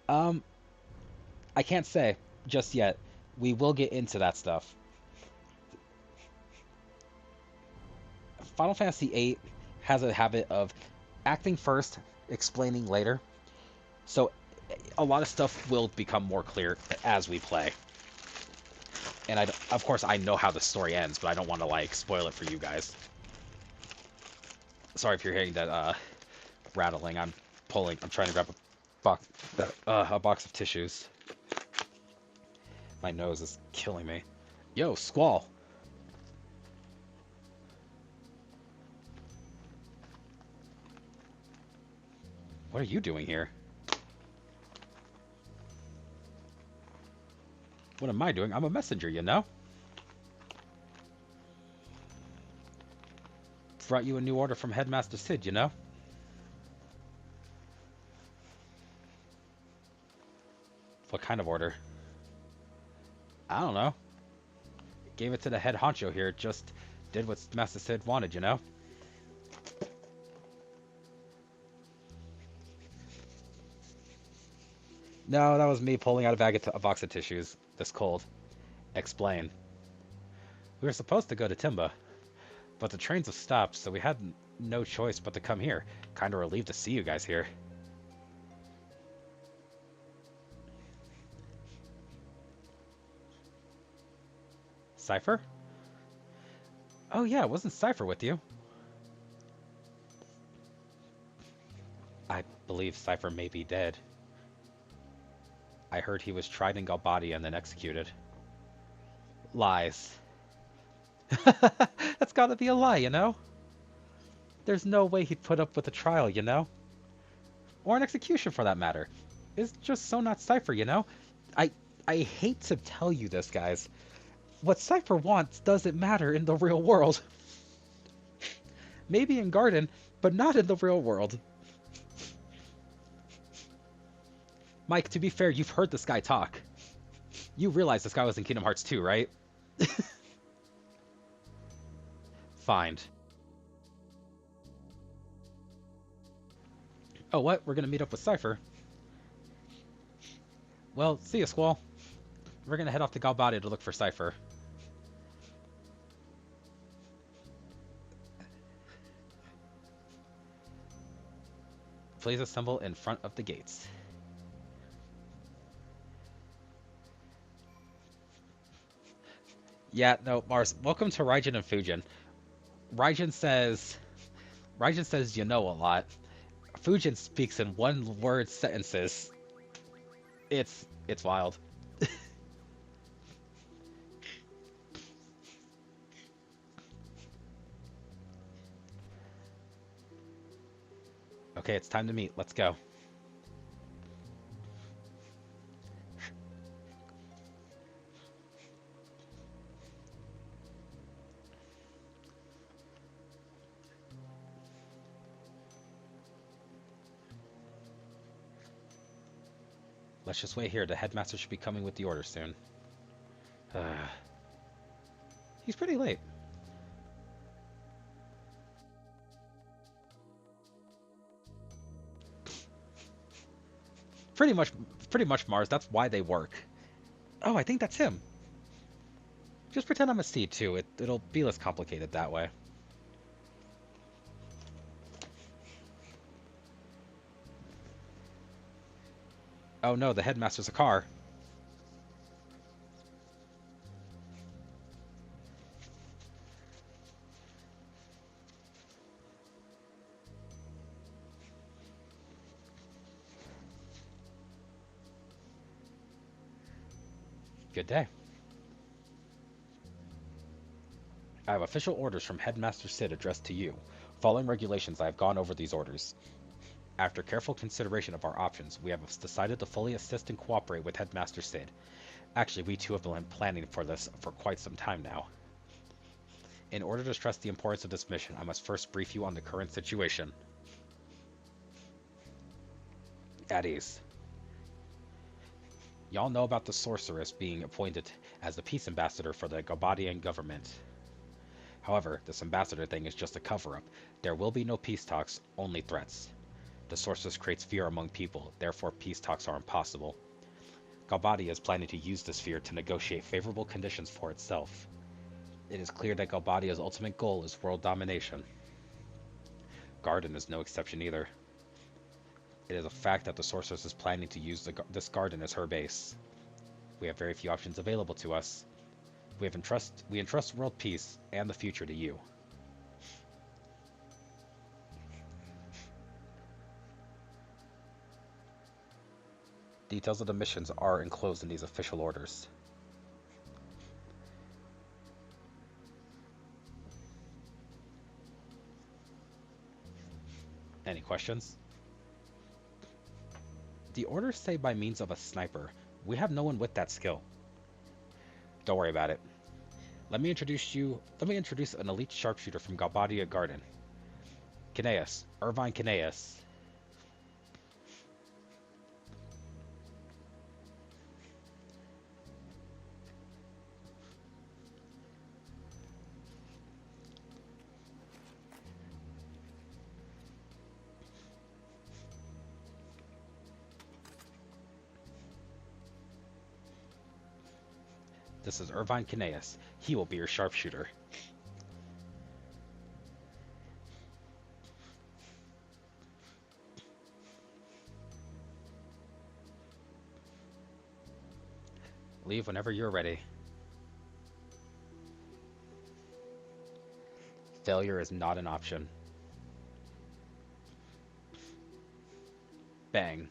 S1: Um, I can't say just yet. We will get into that stuff. Final Fantasy VIII has a habit of acting first, explaining later. So a lot of stuff will become more clear as we play. And of course, I know how the story ends, but I don't want to like spoil it for you guys. Sorry if you're hearing that rattling. I'm trying to grab a box of tissues. My nose is killing me. Yo, Squall. What are you doing here? What am I doing? I'm a messenger, you know? Brought you a new order from Headmaster Sid, you know? What kind of order? I don't know. Gave it to the head honcho here. Just did what Master Sid wanted, you know? No, that was me pulling out a box of tissues. This cold. Explain. We were supposed to go to Timba, but the trains have stopped, so we had no choice but to come here. Kinda relieved to see you guys here. Cypher? Oh yeah, wasn't Cypher with you? I believe Cypher may be dead. I heard he was tried in Galbadia and then executed. Lies. That's gotta be a lie, you know? There's no way he'd put up with a trial, you know? Or an execution for that matter. It's just so not Cypher, you know? I hate to tell you this, guys. What Cypher wants doesn't matter in the real world. Maybe in Garden, but not in the real world. Mike, to be fair, you've heard this guy talk. You realize this guy was in Kingdom Hearts 2, right? Fine. Oh, what? We're gonna meet up with Cypher? Well, see ya, Squall. We're gonna head off to Galbadia to look for Cypher. Please assemble in front of the gates. Yeah, no, Mars, welcome to Raijin and Fujin. Raijin says you know a lot. Fujin speaks in one-word sentences. It's wild. Okay, it's time to meet. Let's go. Let's just wait here. The headmaster should be coming with the order soon. He's pretty late. Pretty much, Mars. That's why they work. Oh, I think that's him. Just pretend I'm a seed too. It'll be less complicated that way. Oh no, the headmaster's a car. Good day. I have official orders from Headmaster Sid addressed to you. Following regulations, I have gone over these orders. After careful consideration of our options, we have decided to fully assist and cooperate with Headmaster Sid. Actually, we two have been planning for this for quite some time now. In order to stress the importance of this mission, I must first brief you on the current situation. At ease. Y'all know about the sorceress being appointed as the peace ambassador for the Galbadian government. However, this ambassador thing is just a cover-up. There will be no peace talks, only threats. The sorceress creates fear among people, therefore peace talks are impossible. Galbadia is planning to use this fear to negotiate favorable conditions for itself. It is clear that Galbadia's ultimate goal is world domination. Garden is no exception either. It is a fact that the sorceress is planning to use this garden as her base. We have very few options available to us. We entrust world peace and the future to you. Details of the missions are enclosed in these official orders. Any questions? The orders say by means of a sniper. We have no one with that skill. Don't worry about it. Let me introduce an elite sharpshooter from Galbadia Garden. Kineas, Irvine Kineas. This is Irvine Kineas. He will be your sharpshooter. Leave whenever you're ready. Failure is not an option. Bang.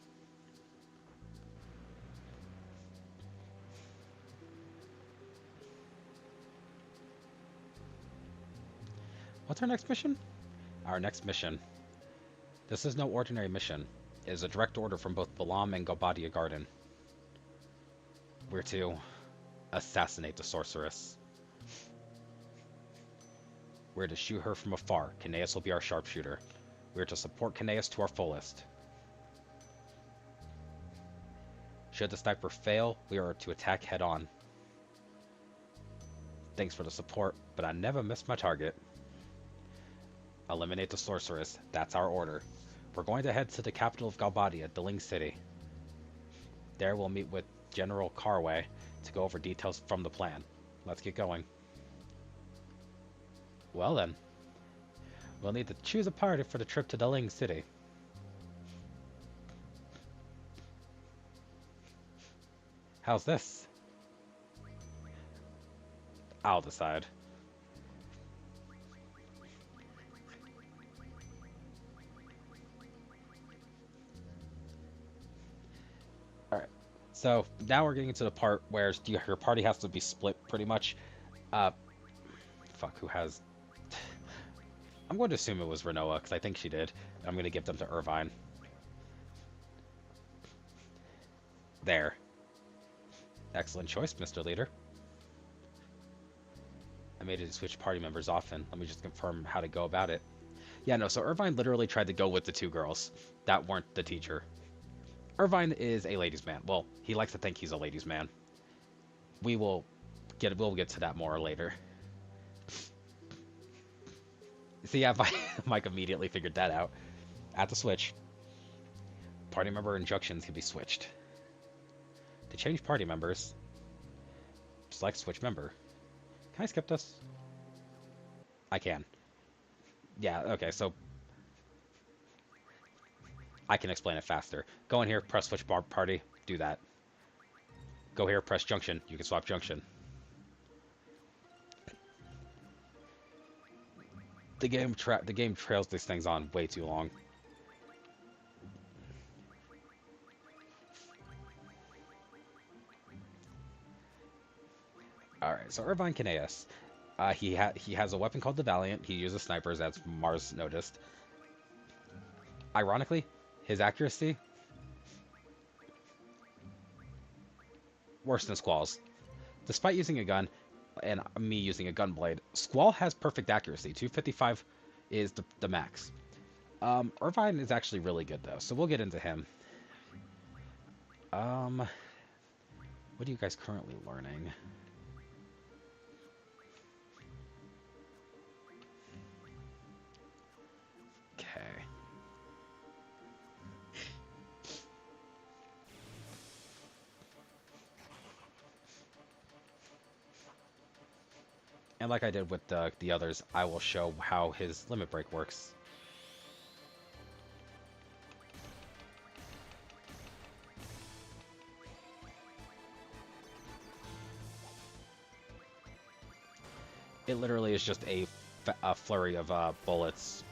S1: What's our next mission? Our next mission. This is no ordinary mission. It is a direct order from both Balam and Galbadia Garden. We're to assassinate the sorceress. We're to shoot her from afar. Kineas will be our sharpshooter. We're to support Kineas to our fullest. Should the sniper fail, we are to attack head-on. Thanks for the support, but I never missed my target. Eliminate the sorceress. That's our order. We're going to head to the capital of Galbadia, Deling City. There we'll meet with General Carway to go over details from the plan. Let's get going. Well then. We'll need to choose a party for the trip to Deling City. How's this? I'll decide. Alright, so now we're getting to the part where your party has to be split pretty much. Fuck, who has... I'm going to assume it was Renoa, because I think she did. And I'm going to give them to Irvine. There. Excellent choice, Mr. Leader. I made it to switch party members often. Let me just confirm how to go about it. Yeah, no, so Irvine literally tried to go with the two girls that weren't the teacher. Irvine is a ladies' man. Well, he likes to think he's a ladies' man. We'll get to that more later. See, yeah, Mike immediately figured that out. At the switch, party member instructions can be switched. To change party members, select switch member. Can I skip this? I can. Yeah, okay, so I can explain it faster. Go in here, press switch bar party, do that. Go here, press junction, you can swap junction. The game trails these things on way too long. Alright, so Irvine Kineas. He has a weapon called the Valiant. He uses snipers, as Mars noticed. Ironically, his accuracy worse than Squall's. Despite using a gun, and me using a gun blade, Squall has perfect accuracy. 255 is the max. Irvine is actually really good though, so we'll get into him. What are you guys currently learning? Okay. And like I did with the others, I will show how his limit break works. It literally is just a flurry of bullets.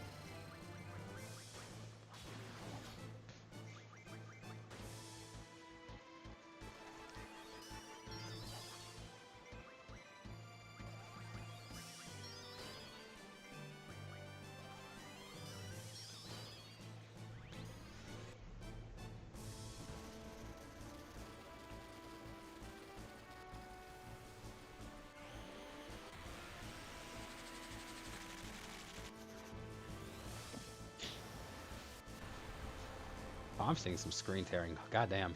S1: Oh, I'm seeing some screen tearing. Goddamn.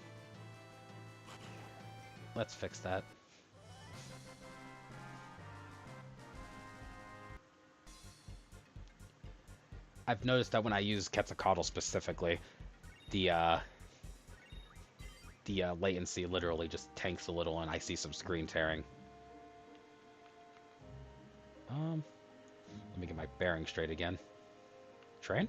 S1: Let's fix that. I've noticed that when I use Quetzalcoatl specifically, the latency literally just tanks a little and I see some screen tearing. Let me get my bearing straight again. Train?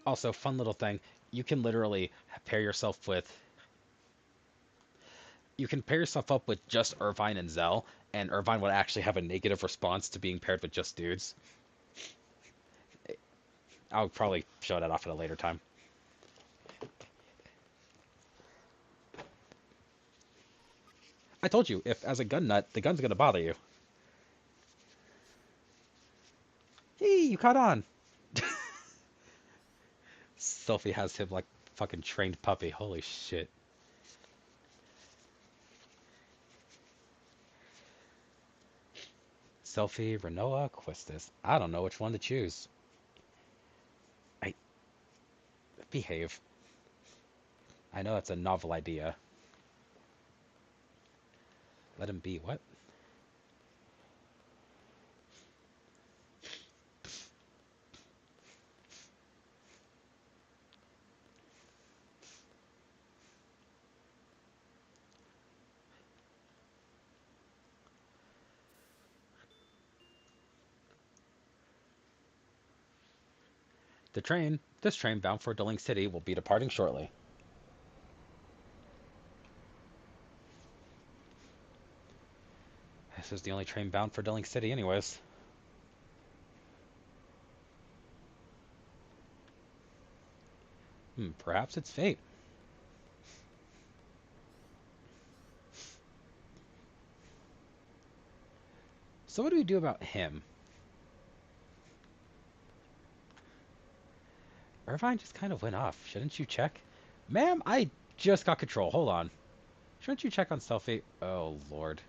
S1: Also, fun little thing, you can literally pair yourself with... You can pair yourself up with just Irvine and Zell, and Irvine would actually have a negative response to being paired with just dudes. I'll probably show that off at a later time. I told you, if as a gun nut, the gun's gonna bother you. Hey, you caught on! Sophie has him like fucking trained puppy. Holy shit. Selfie, Renoa, Quistis. I don't know which one to choose. I behave. I know that's a novel idea. Let him be. What? This train bound for Deling City will be departing shortly. This is the only train bound for Deling City anyways. Perhaps it's fate. So what do we do about him? Irvine just kind of went off. Shouldn't you check? Ma'am, I just got control. Hold on. Shouldn't you check on Selfie? Oh, Lord.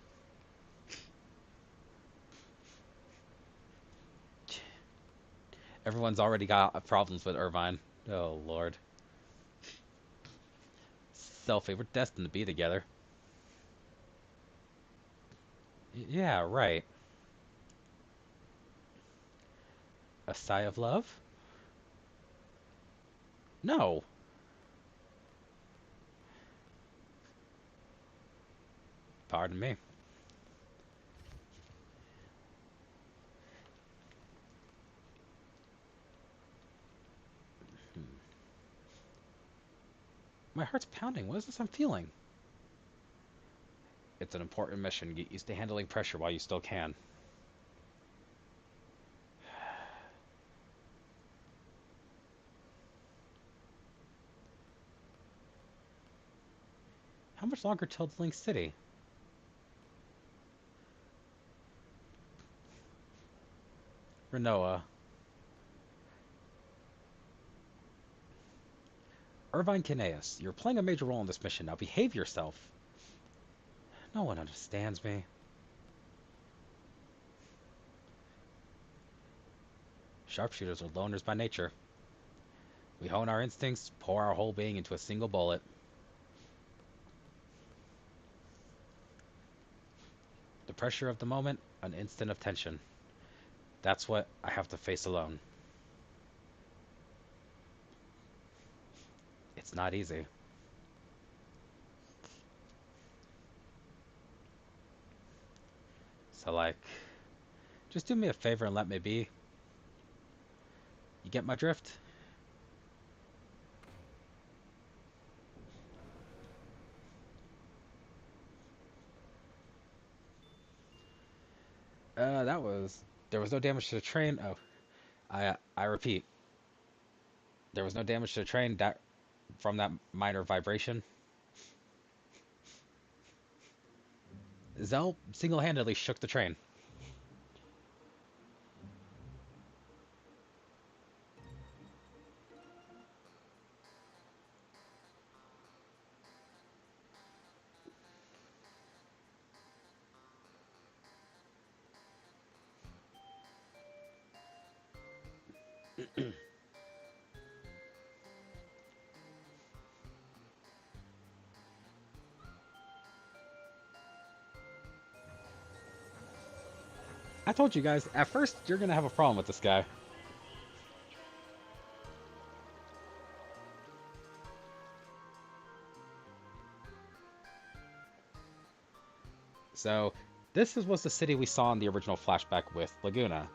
S1: Everyone's already got problems with Irvine. Oh, Lord. Selfie, we're destined to be together. Yeah, right. A sigh of love? No. Pardon me. My heart's pounding. What is this I'm feeling? It's an important mission. Get used to handling pressure while you still can. How much longer till Link City? Rinoa. Irvine Kineas, you're playing a major role in this mission. Now behave yourself. No one understands me. Sharpshooters are loners by nature. We hone our instincts, pour our whole being into a single bullet. The pressure of the moment, an instant of tension. That's what I have to face alone. It's not easy. So, like, just do me a favor and let me be. You get my drift? That was... There was no damage to the train. Oh, I repeat. There was no damage to the train that from that minor vibration. Zell single-handedly shook the train. I told you guys, at first you're gonna have a problem with this guy. So, was the city we saw in the original flashback with Laguna.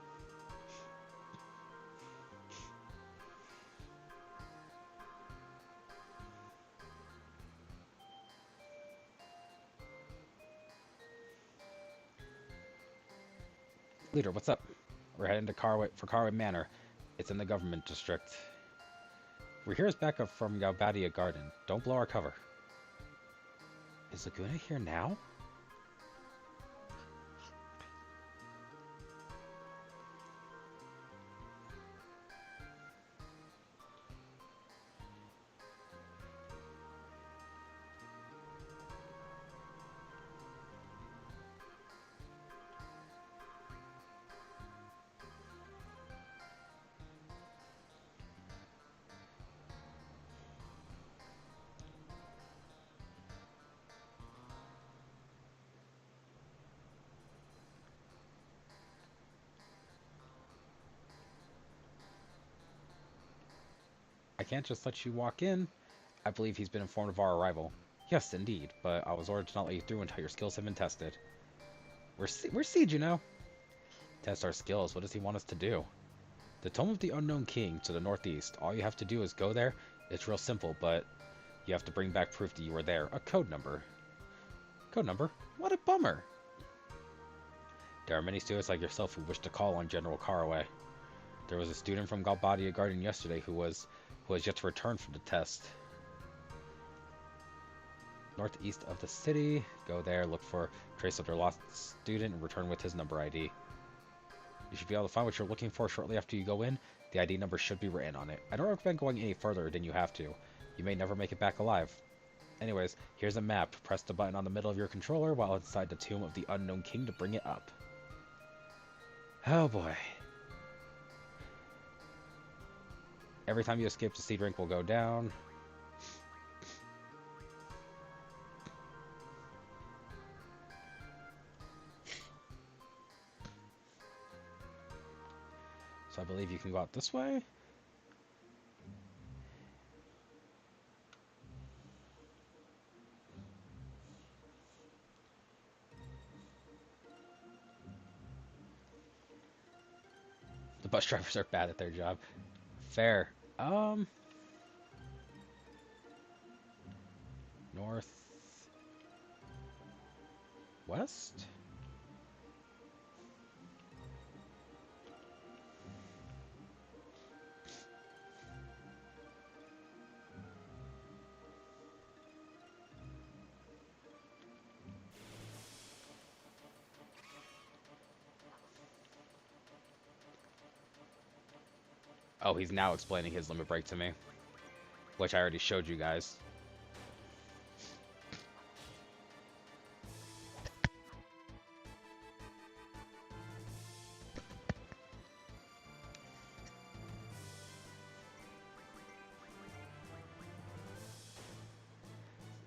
S1: Leader, what's up? We're heading to Carway Manor. It's in the government district. We're here as backup from Galbadia Garden. Don't blow our cover. Is Laguna here now? I can't just let you walk in. I believe he's been informed of our arrival. Yes, indeed, but I was ordered to not let you through until your skills have been tested. We're Siege, you know. Test our skills. What does he want us to do? The Tome of the Unknown King to the northeast. All you have to do is go there. It's real simple, but you have to bring back proof that you were there. A code number. Code number? What a bummer. There are many students like yourself who wish to call on General Caraway. There was a student from Galbadia Garden yesterday who has yet to return from the test. Northeast of the city. Go there, look for trace of their lost student, and return with his number ID. You should be able to find what you're looking for shortly after you go in. The ID number should be written on it. I don't recommend going any further than you have to. You may never make it back alive. Anyways, here's a map. Press the button on the middle of your controller while inside the Tomb of the Unknown King to bring it up. Oh boy. Every time you escape, the seed rank will go down. So I believe you can go out this way. The bus drivers are bad at their job. Fair. West? Oh, he's now explaining his limit break to me, which I already showed you guys.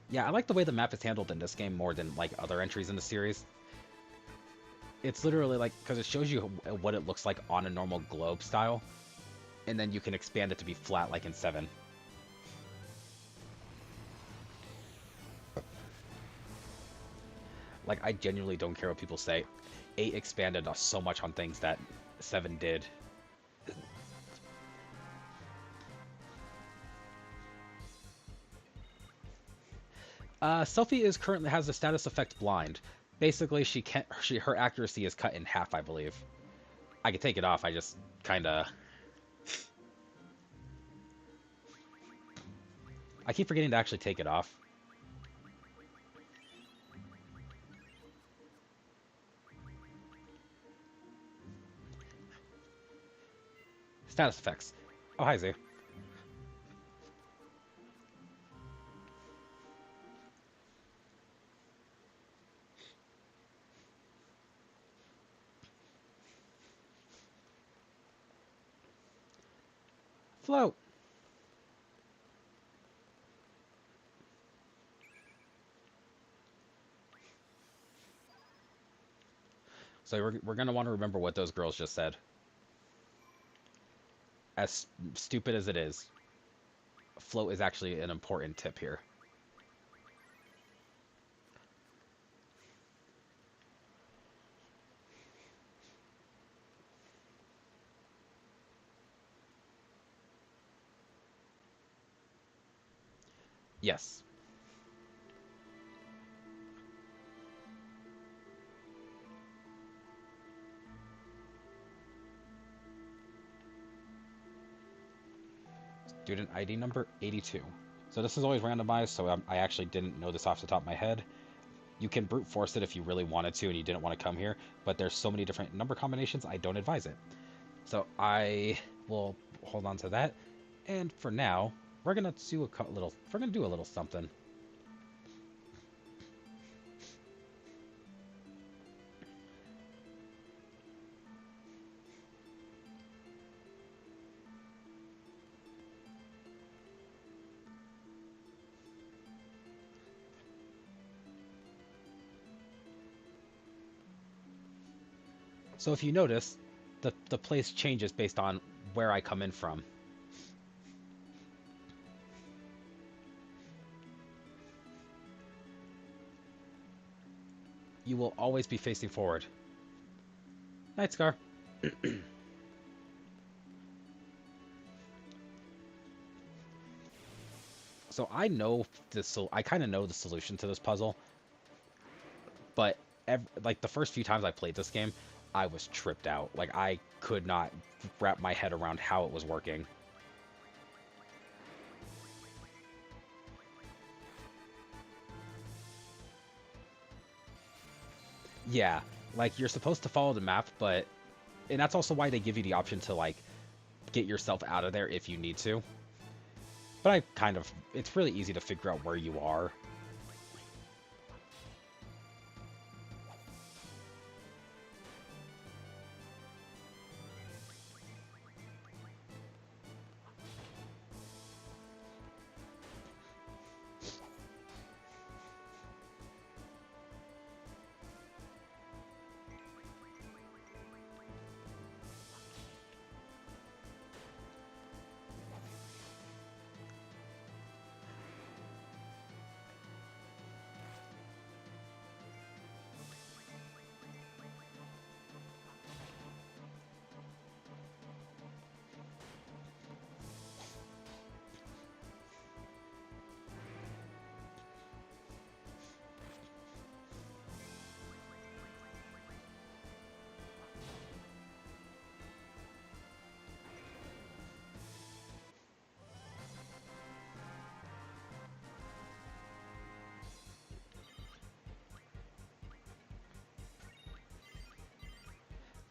S1: Yeah, I like the way the map is handled in this game more than like other entries in the series. It's literally like, because it shows you what it looks like on a normal globe style, and then you can expand it to be flat like in 7. Like, I genuinely don't care what people say. 8 expanded us so much on things that 7 did. Selphie is currently has the status effect blind. Basically, her accuracy is cut in half, I believe. I could take it off. I just kind of. I keep forgetting to actually take it off. Status effects. Oh, hi, Z. Float. So we're going to want to remember what those girls just said. As stupid as it is, float is actually an important tip here. Yes. Student ID number 82. So this is always randomized, so I actually didn't know this off the top of my head. You can brute force it if you really wanted to and you didn't want to come here, but there's so many different number combinations, I don't advise it. So I will hold on to that. And for now, we're gonna do a little something. So if you notice, the place changes based on where I come in from. You will always be facing forward. Night Scar. So I kind of know the solution to this puzzle, but like the first few times I played this game, I was tripped out. Like I could not wrap my head around how it was working. Yeah, like you're supposed to follow the map, and that's also why they give you the option to like get yourself out of there if you need to. But it's really easy to figure out where you are.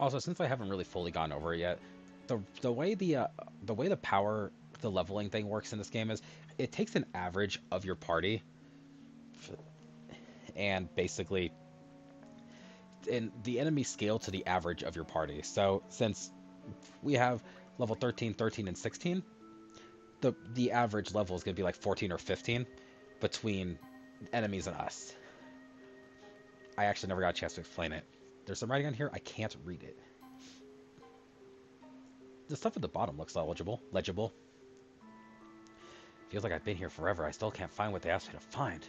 S1: Also, since I haven't really fully gone over it yet, the way the leveling thing works in this game is it takes an average of your party and basically and the enemy scale to the average of your party. So since we have level 13, 13, and 16, the average level is going to be like 14 or 15 between enemies and us. I actually never got a chance to explain it. There's some writing on here. I can't read it. The stuff at the bottom looks legible. Feels like I've been here forever. I still can't find what they asked me to find.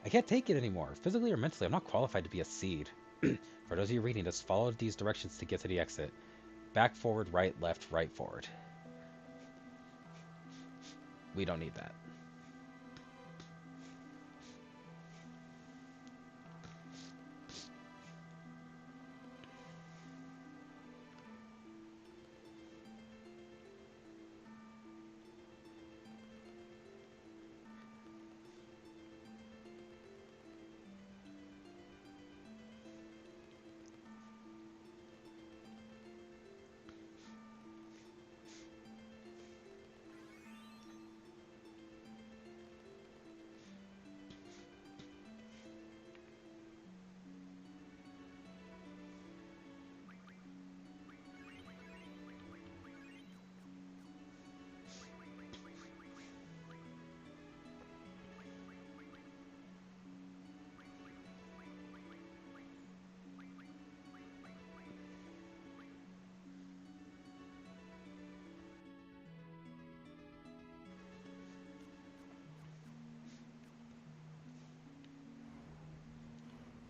S1: I can't take it anymore. Physically or mentally, I'm not qualified to be a seed. For those of you reading, just follow these directions to get to the exit. Back, forward, right, left, right, forward. We don't need that.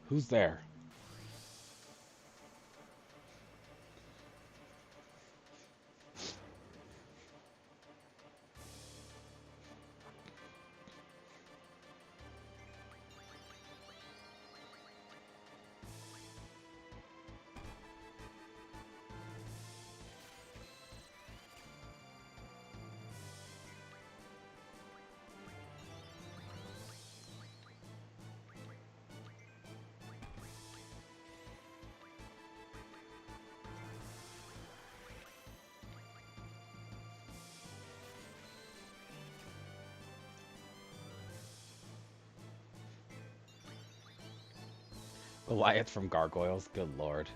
S1: Who's there? Goliath from Gargoyles? Good lord.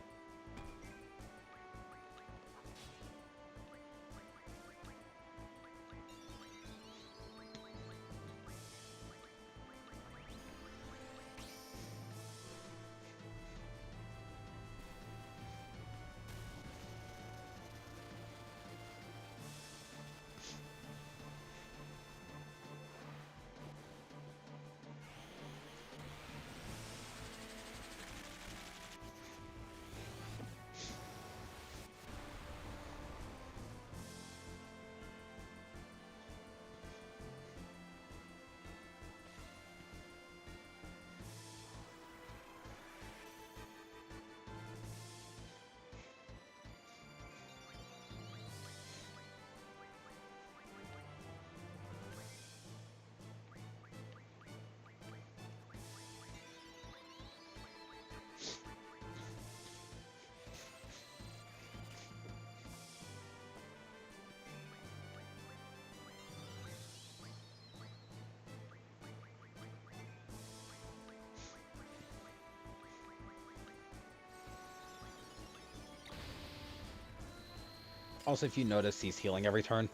S1: Also, if you notice, he's healing every turn.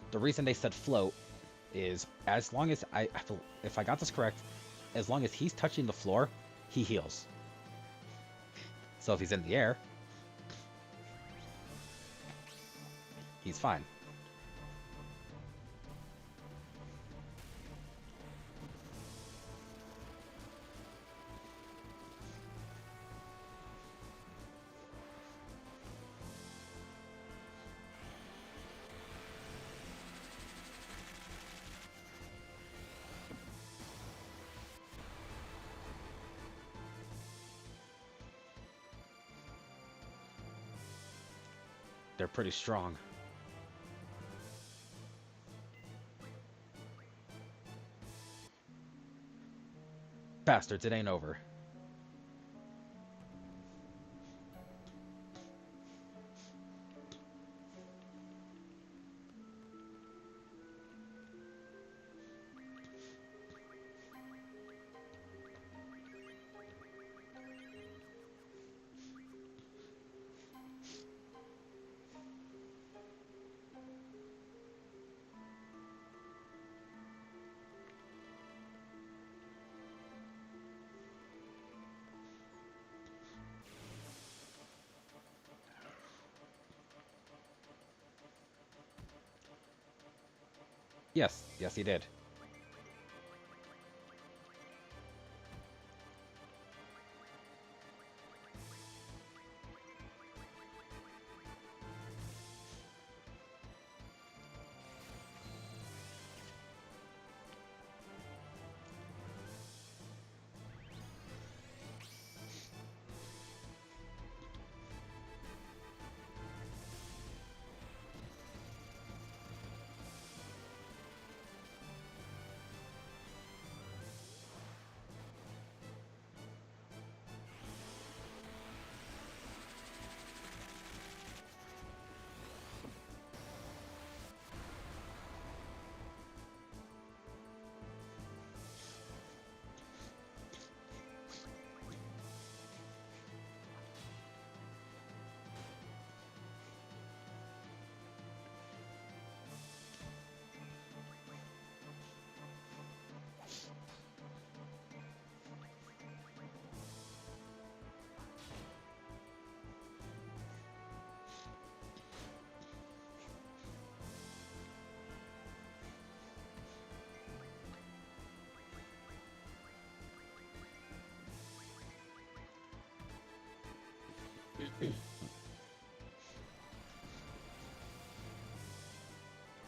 S1: The reason they said float is as long as if I got this correct, as long as he's touching the floor, he heals. So if he's in the air, he's fine. They're pretty strong. Bastards, it ain't over. Yes, yes, he did.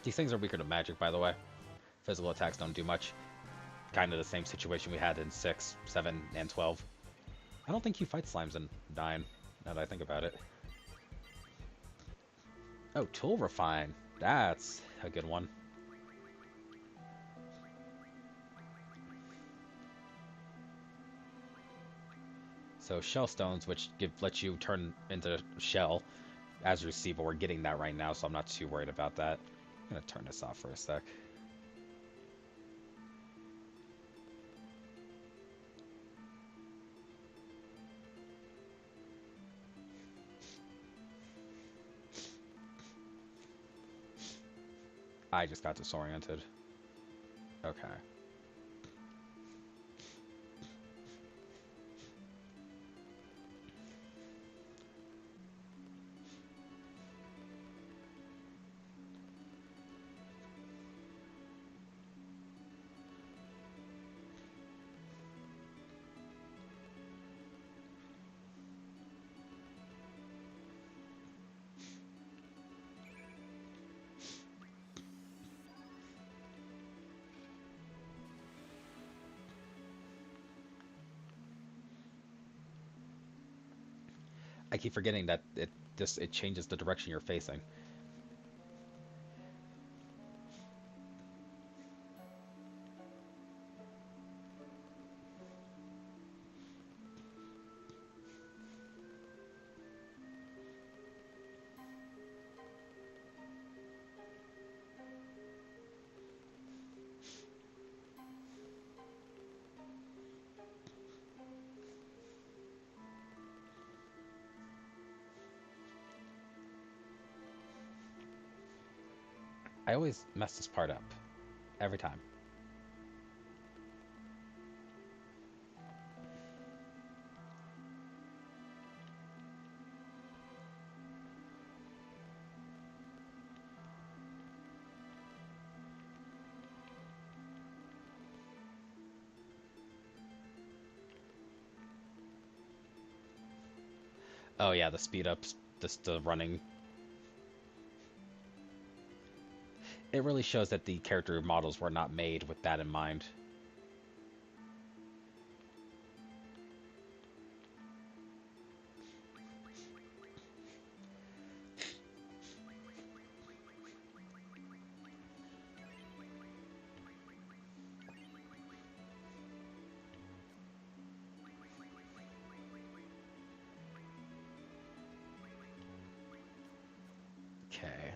S1: These things are weaker to magic, by the way. Physical attacks don't do much. Kind of the same situation we had in 6, 7, and 12. I don't think you fight slimes in 9, now that I think about it. Oh, Tool Refine. That's a good one. So Shell Stones, which let you turn into Shell as you see, but we're getting that right now, so I'm not too worried about that. I'm going to turn this off for a sec. I just got disoriented. Okay. I keep forgetting that it changes the direction you're facing. I always mess this part up. Every time. Oh yeah, the speed ups, just the running. It really shows that the character models were not made with that in mind. Okay.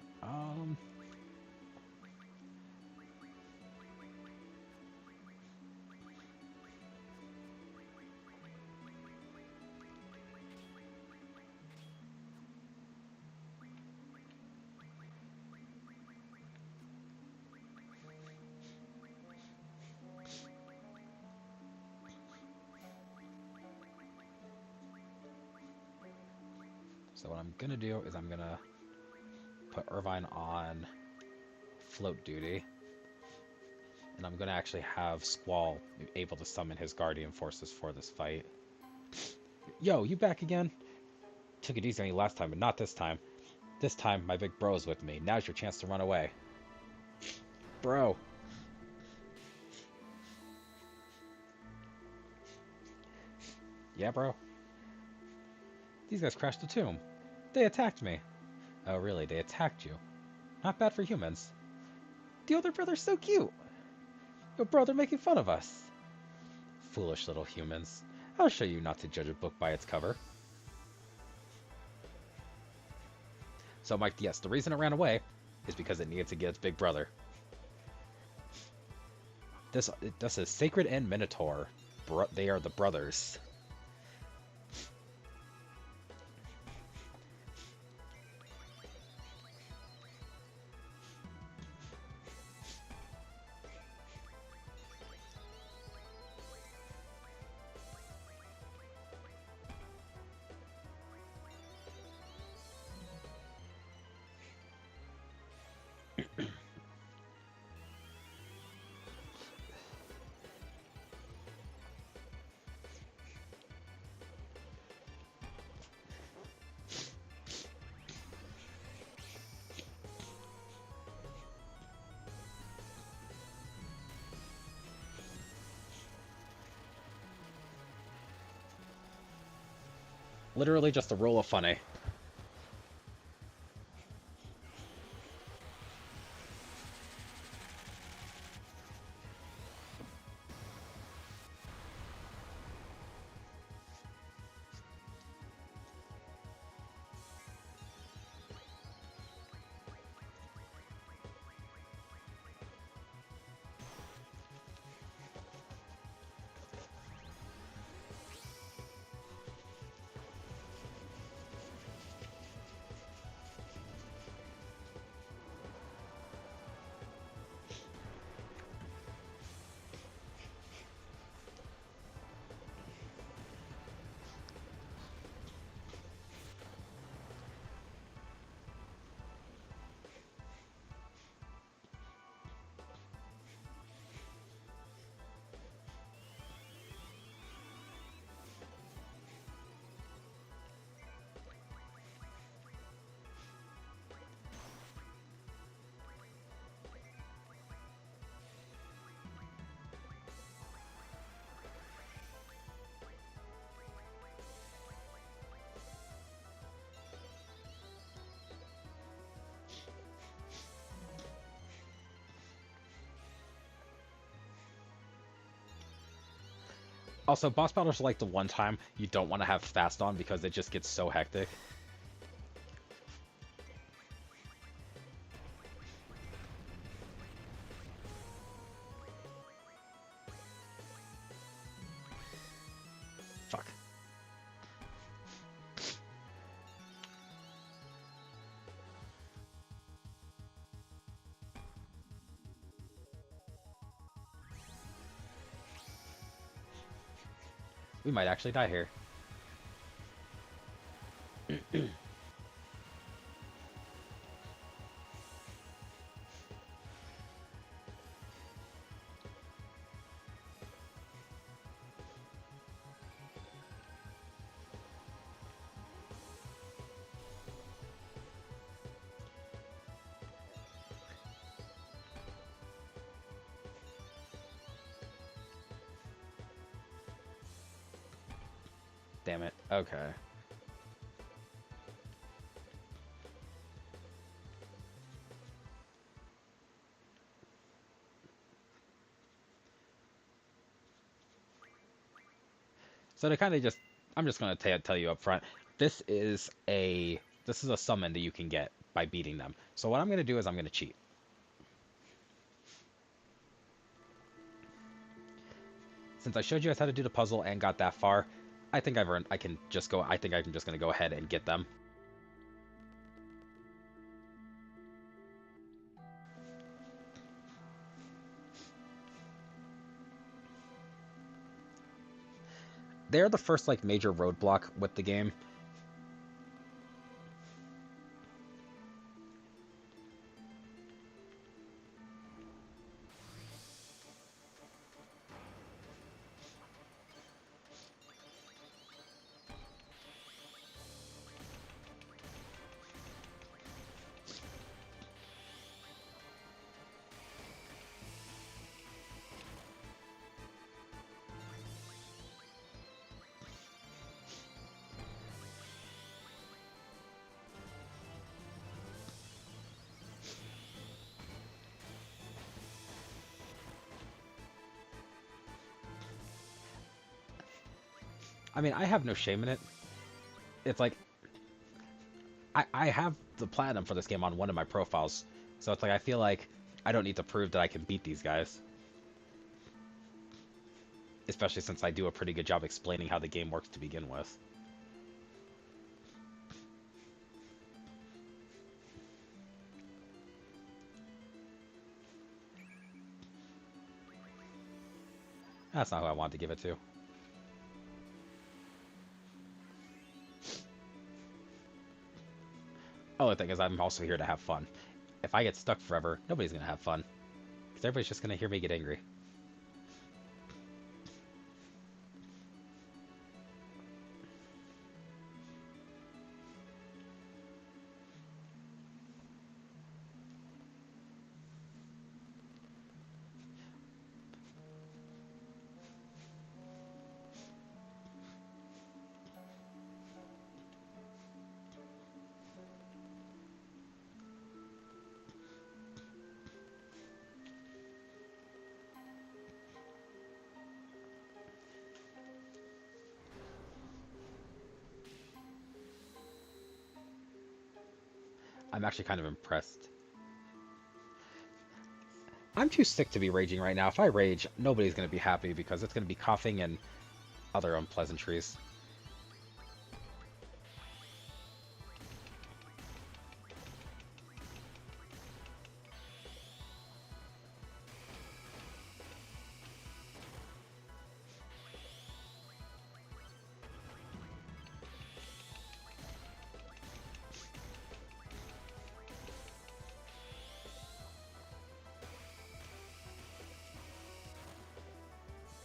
S1: So what I'm gonna do is I'm gonna put Irvine on float duty. And I'm gonna actually have Squall able to summon his guardian forces for this fight. Yo, you back again? Took it easy on you last time, but not this time. This time, my big bro's with me. Now's your chance to run away. Bro. Yeah, bro? These guys crashed the tomb. They attacked me. Oh, really? They attacked you? Not bad for humans. The older brother's so cute. Yo, bro, they're making fun of us. Foolish little humans. I'll show you not to judge a book by its cover. So, Mike, yes, the reason it ran away is because it needed to get its big brother. This is Sacred and Minotaur. They are the brothers. Literally just a roll of funny. Also, boss battles are like the one time you don't want to have fast on because it just gets so hectic. Fuck. We might actually die here. Damn it. Okay. So to kind of just, I'm just gonna tell you up front, this is a summon that you can get by beating them. So what I'm gonna do is I'm gonna cheat. Since I showed you guys how to do the puzzle and got that far, I think I've earned. I can just go. I think I'm just gonna go ahead and get them. They're the first like major roadblock with the game. I mean, I have no shame in it. It's like I have the platinum for this game on one of my profiles, so it's like I feel like I don't need to prove that I can beat these guys, especially since I do a pretty good job explaining how the game works to begin with. That's not who I wanted to give it to. Oh, the thing is, I'm also here to have fun. If I get stuck forever, nobody's gonna have fun, because everybody's just gonna hear me get angry. I'm actually kind of impressed. I'm too sick to be raging right now. If I rage, nobody's gonna be happy because it's gonna be coughing and other unpleasantries.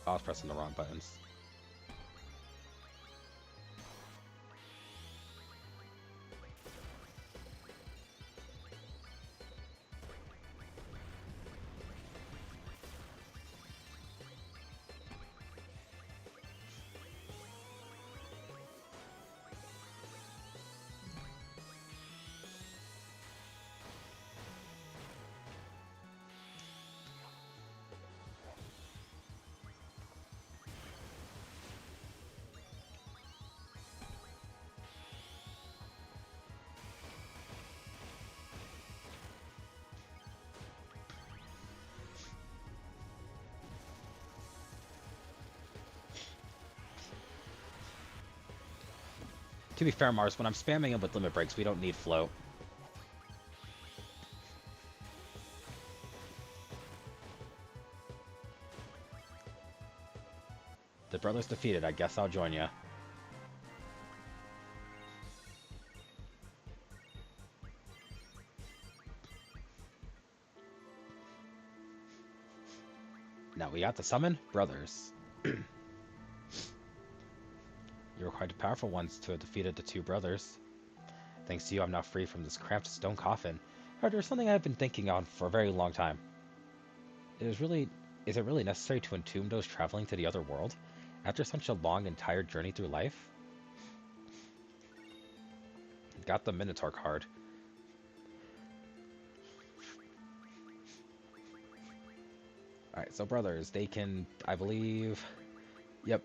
S1: I was pressing the wrong buttons. To be fair, Mars, when I'm spamming him with limit breaks, we don't need float. The brothers defeated. I guess I'll join ya. Now we got the summon brothers. You were quite the powerful ones to have defeated the two brothers. Thanks to you, I'm now free from this cramped stone coffin. However, there's something I've been thinking on for a very long time. Is it really necessary to entomb those traveling to the other world after such a long and tired journey through life? Got the Minotaur card. Alright, so brothers, they can, I believe... Yep.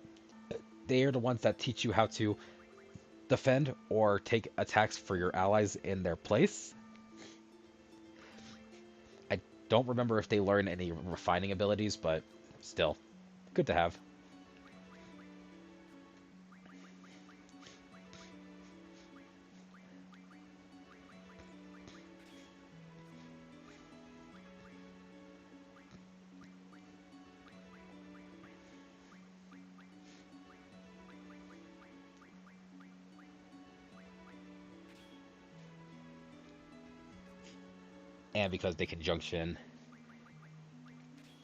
S1: They are the ones that teach you how to defend or take attacks for your allies in their place. I don't remember if they learn any refining abilities, but still, good to have. And because they can junction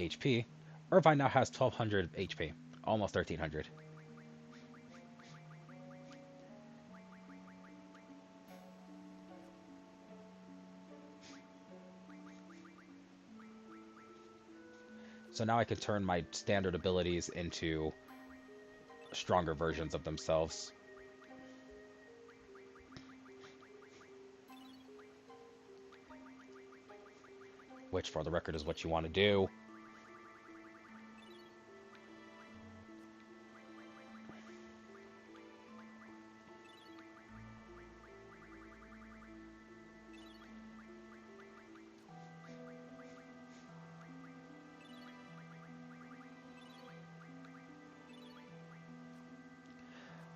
S1: HP, Irvine now has 1200 HP, almost 1300. So now I can turn my standard abilities into stronger versions of themselves. Which, for the record, is what you want to do.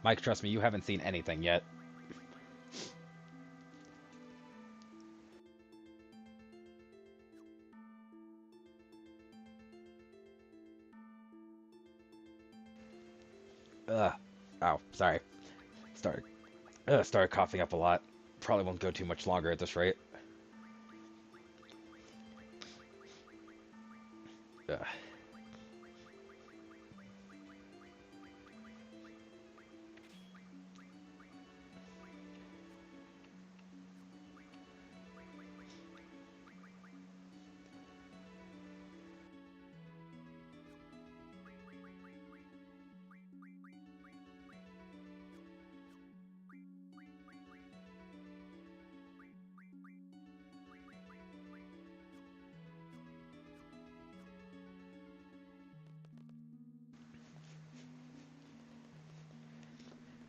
S1: Mike, trust me, you haven't seen anything yet. Ugh. Oh, sorry. Started, started coughing up a lot. Probably won't go too much longer at this rate. Ugh.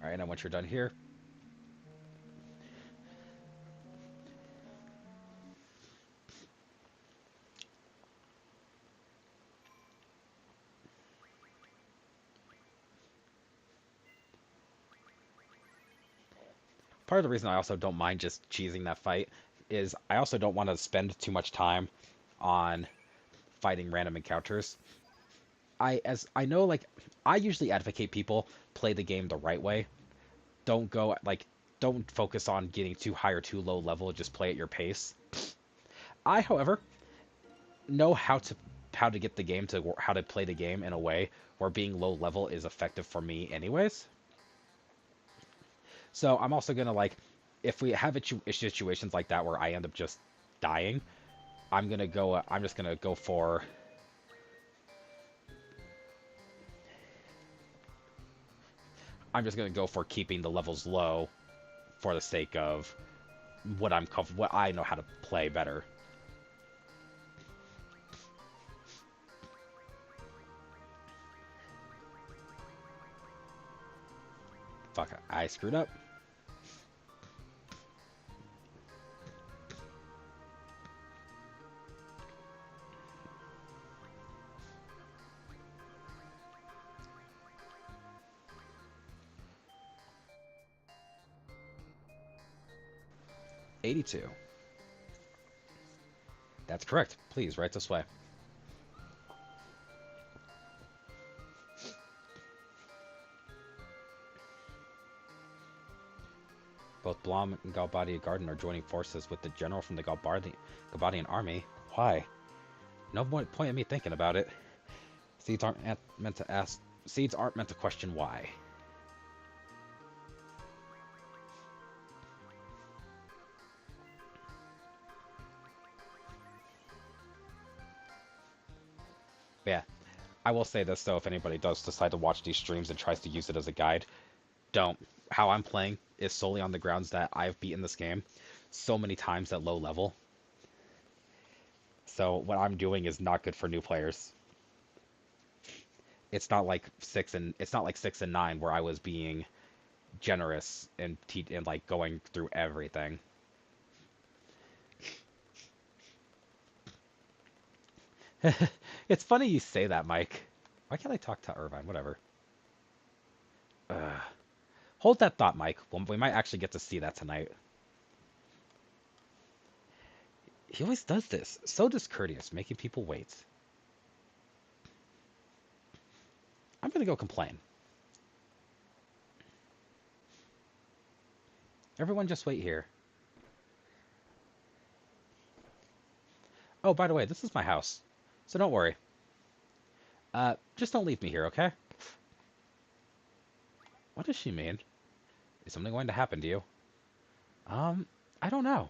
S1: Alright, now once you're done here, part of the reason I also don't mind just cheesing that fight is I also don't want to spend too much time on fighting random encounters. I know, like, I usually advocate people play the game the right way. Don't go like don't focus on getting too high or too low level, just play at your pace. I, however, know how to get the game to how to play the game in a way where being low level is effective for me anyways. So I'm also gonna like, if we have situations like that where I end up just dying, I'm gonna go. I'm just gonna go for. I'm just gonna go for keeping the levels low, for the sake of what I know how to play better. Fuck, I screwed up. 82. That's correct. Please, right this way. Both Blom and Galbadia Garden are joining forces with the general from the Galbadian army. Why? No point in me thinking about it. Seeds aren't meant to ask. Seeds aren't meant to question why. But yeah, I will say this though: if anybody does decide to watch these streams and tries to use it as a guide, don't. How I'm playing is solely on the grounds that I've beaten this game so many times at low level. So what I'm doing is not good for new players. It's not like 6 and 9 where I was being generous and like going through everything. It's funny you say that, Mike. Why can't I talk to Irvine? Whatever. Uh, hold that thought, Mike. We might actually get to see that tonight. He always does this. So discourteous, making people wait. I'm gonna go complain. Everyone just wait here. Oh, by the way, this is my house. So don't worry. Just don't leave me here, okay? What does she mean? Is something going to happen to you? I don't know.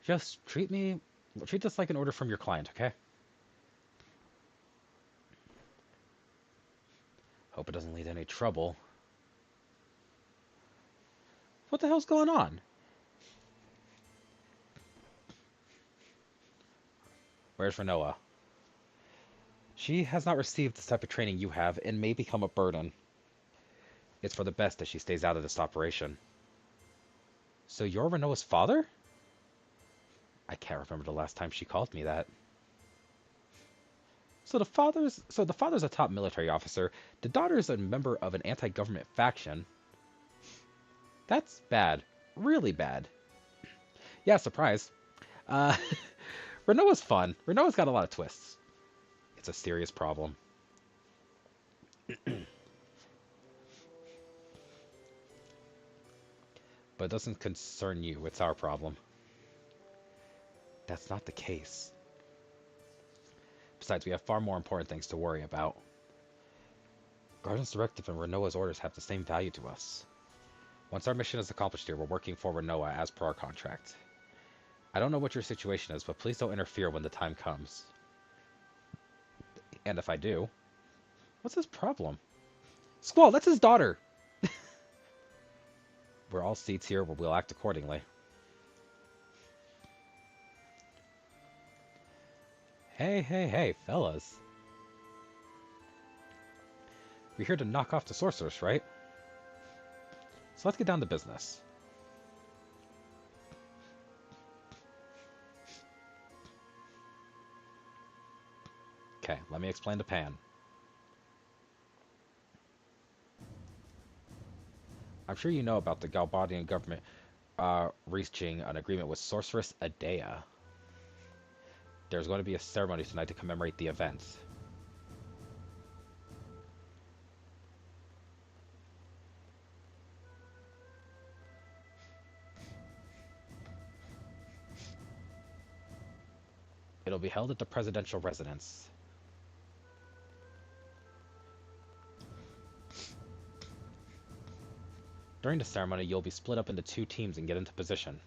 S1: Just treat this like an order from your client, okay? Hope it doesn't lead to any trouble. What the hell's going on? Where's Renoa? She has not received the type of training you have and may become a burden. It's for the best that she stays out of this operation. So you're Renoa's father? I can't remember the last time she called me that. So the father's a top military officer. The daughter's a member of an anti-government faction. That's bad. Really bad. Yeah, surprise. Uh, Renoa's fun. Renoa's got a lot of twists. It's a serious problem. But it doesn't concern you. It's our problem. That's not the case. Besides, we have far more important things to worry about. Guardian's Directive and Renoa's orders have the same value to us. Once our mission is accomplished here, we're working for Renoa as per our contract. I don't know what your situation is, but please don't interfere when the time comes. And if I do, what's his problem? Squall, that's his daughter! We're all seats here where we'll act accordingly. Hey, fellas. We're here to knock off the sorceress, right? So let's get down to business. Okay, let me explain to Pan. I'm sure you know about the Galbadian government reaching an agreement with Sorceress Adea. There's going to be a ceremony tonight to commemorate the event. It'll be held at the presidential residence. During the ceremony, you'll be split up into 2 teams and get into position.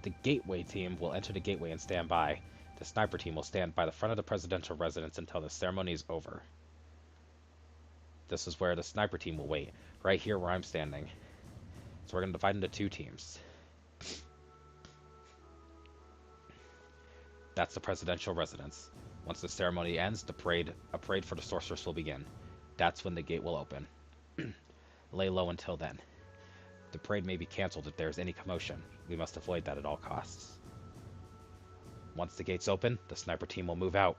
S1: The Gateway team will enter the gateway and stand by. The Sniper team will stand by the front of the presidential residence until the ceremony is over. This is where the Sniper team will wait, right here where I'm standing. So we're going to divide into 2 teams. That's the presidential residence. Once the ceremony ends, a parade for the sorceress will begin. That's when the gate will open. Lay low until then. The parade may be cancelled if there is any commotion. We must avoid that at all costs. Once the gates open, the Sniper team will move out.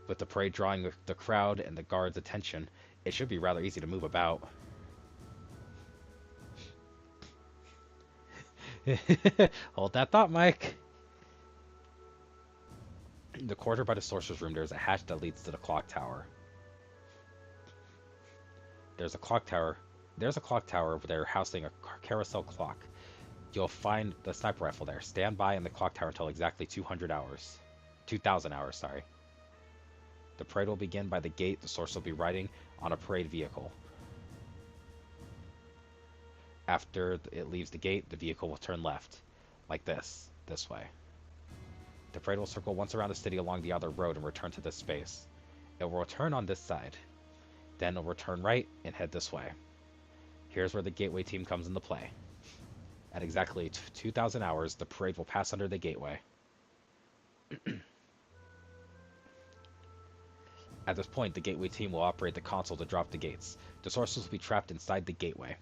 S1: With the parade drawing the crowd and the guards' attention, it should be rather easy to move about. Hold that thought, Mike. In the corridor by the sorcerer's room, there's a hatch that leads to the clock tower. There's a clock tower where they're housing a carousel clock. You'll find the sniper rifle there. Stand by in the clock tower until exactly 2,000 hours, sorry. The parade will begin by the gate. The sorcerer will be riding on a parade vehicle. After it leaves the gate, the vehicle will turn left, like this way. The parade will circle once around the city along the other road and return to this space. It will return on this side. Then it'll return right and head this way. Here's where the gateway team comes into play. At exactly 2,000 hours, the parade will pass under the gateway. At this point, the gateway team will operate the console to drop the gates. The sorcerers will be trapped inside the gateway.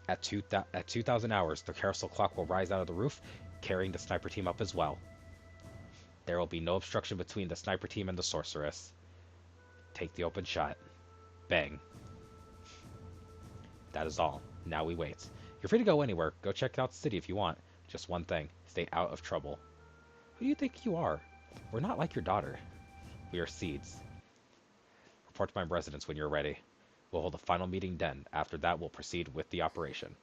S1: At 2,000 hours, the carousel clock will rise out of the roof, carrying the sniper team up as well. There will be no obstruction between the sniper team and the sorceress. Take the open shot. Bang. That is all. Now we wait. You're free to go anywhere. Go check out the city if you want. Just one thing. Stay out of trouble. Who do you think you are? We're not like your daughter. We are seeds. Report to my residence when you're ready. We'll hold a final meeting then. After that, we'll proceed with the operation.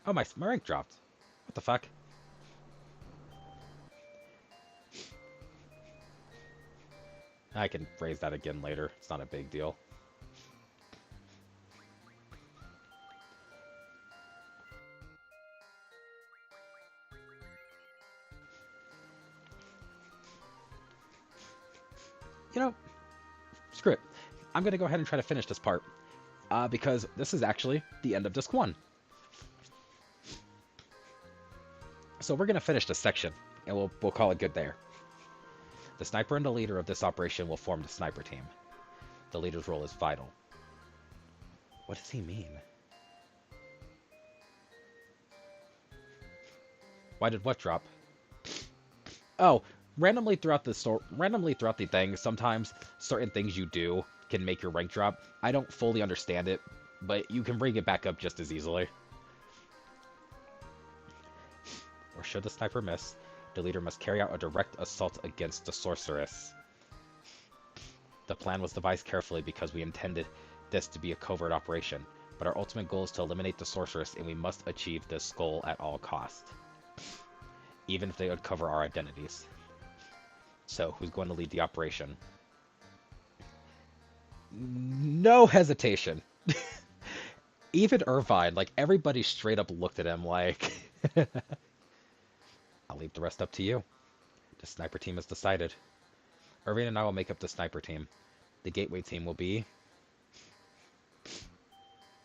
S1: Oh, my rank dropped. What the fuck? I can raise that again later. It's not a big deal. You know, screw it. I'm going to go ahead and try to finish this part. Because this is actually the end of Disc 1. So we're going to finish this section, and we'll call it good there. The sniper and the leader of this operation will form the sniper team. The leader's role is vital. What does he mean? Why did what drop? Oh, randomly throughout the thing, sometimes certain things you do can make your rank drop. I don't fully understand it, but you can bring it back up just as easily. Or should the sniper miss, the leader must carry out a direct assault against the sorceress. The plan was devised carefully because we intended this to be a covert operation, but our ultimate goal is to eliminate the sorceress, and we must achieve this goal at all costs, even if they uncover our identities. So, who's going to lead the operation? No hesitation. Even Irvine, like, everybody straight up looked at him like... I'll leave the rest up to you. The sniper team has decided. Irvine and I will make up the sniper team. The gateway team will be...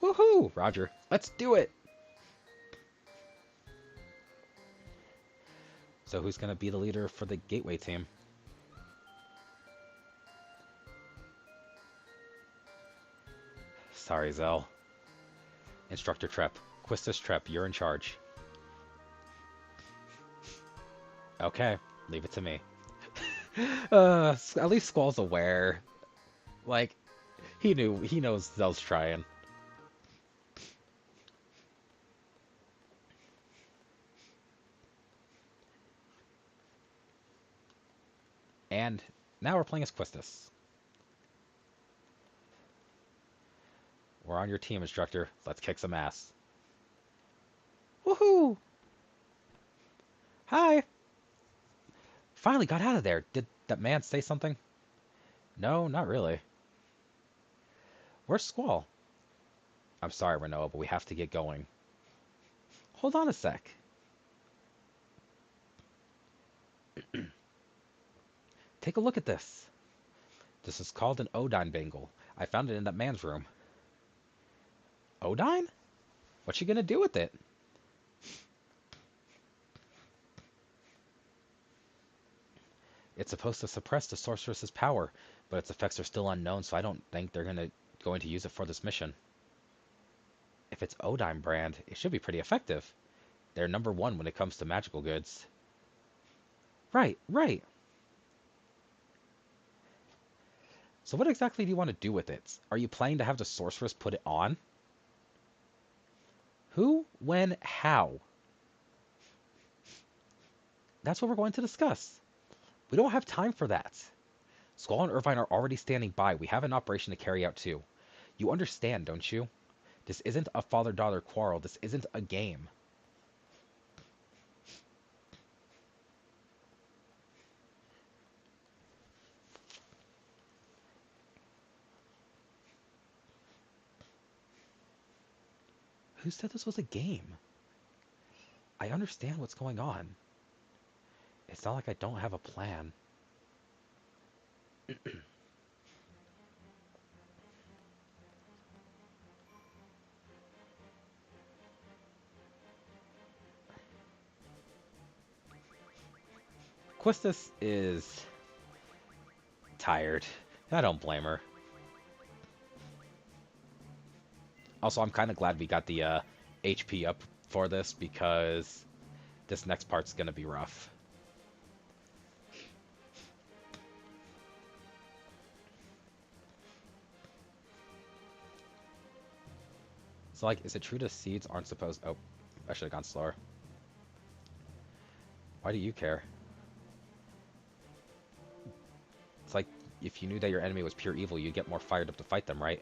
S1: Woohoo! Roger. Let's do it! So who's going to be the leader for the gateway team? Sorry, Zell. Instructor Trep. Quistis Trep, you're in charge. Okay, leave it to me. At least Squall's aware. Like, he knows Zell's trying. And now we're playing as Quistis. We're on your team, instructor. Let's kick some ass. Woohoo! Hi! Finally got out of there. Did that man say something? No, not really. Where's Squall? I'm sorry, Rinoa, but we have to get going. Hold on a sec. Take a look at this. This is called an Odine bangle. I found it in that man's room. Odine? What's she gonna do with it? It's supposed to suppress the sorceress's power, but its effects are still unknown, so I don't think they're going to use it for this mission. If it's Odine brand, it should be pretty effective. They're number one when it comes to magical goods. Right. So what exactly do you want to do with it? Are you planning to have the sorceress put it on? Who, when, how? That's what we're going to discuss. We don't have time for that. Squall and Irvine are already standing by. We have an operation to carry out too. You understand, don't you? This isn't a father-daughter quarrel. This isn't a game. Who said this was a game? I understand what's going on. It's not like I don't have a plan. Quistis is tired. I don't blame her. Also, I'm kind of glad we got the HP up for this because this next part's going to be rough. So, like, is it true the seeds aren't supposed... Oh, I should have gone slower. Why do you care? It's like, if you knew that your enemy was pure evil, you'd get more fired up to fight them, right?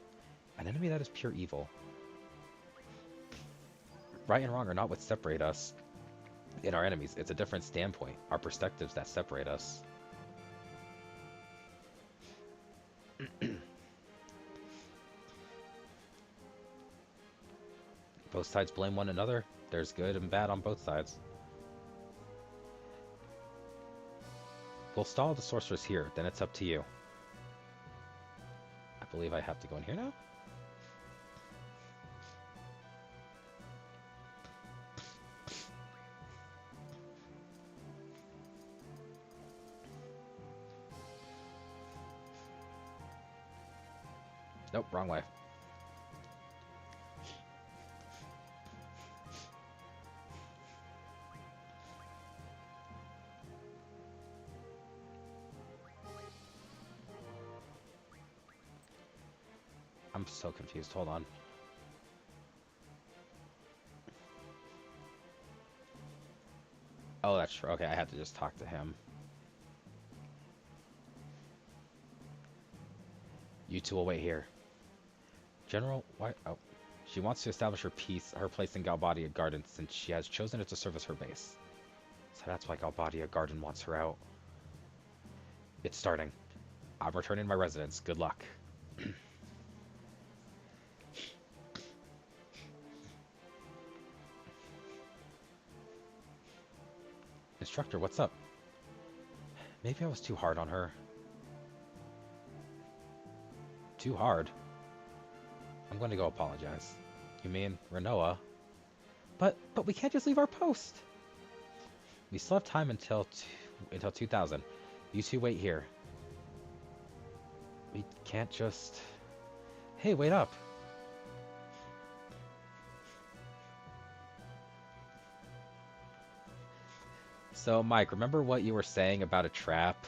S1: An enemy that is pure evil. Right and wrong are not what separate us and our enemies. It's a different standpoint, our perspectives that separate us. Both sides blame one another. There's good and bad on both sides. We'll stall the sorceress here, then it's up to you. I believe I have to go in here now? Nope, wrong way. I'm so confused. Hold on. Oh, that's true. Okay, I had to just talk to him. You two will wait here. General, why? Oh, she wants to establish her place in Galbadia Garden since she has chosen it to serve as her base. So that's why Galbadia Garden wants her out. It's starting. I'm returning to my residence. Good luck. Instructor, what's up? Maybe I was too hard on her. Too hard? I'm going to go apologize. You mean Rinoa? But we can't just leave our post. We still have time until 2000. You two wait here. We can't just... Hey, wait up. So, Mike, remember what you were saying about a trap?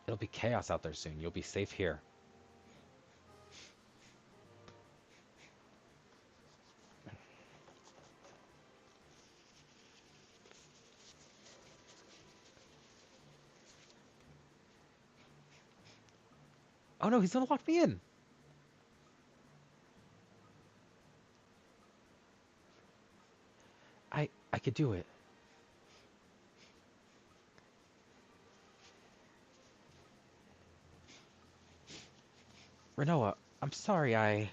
S1: It'll be chaos out there soon. You'll be safe here. Oh no, he's gonna lock me in. I could do it. Rinoa, I'm sorry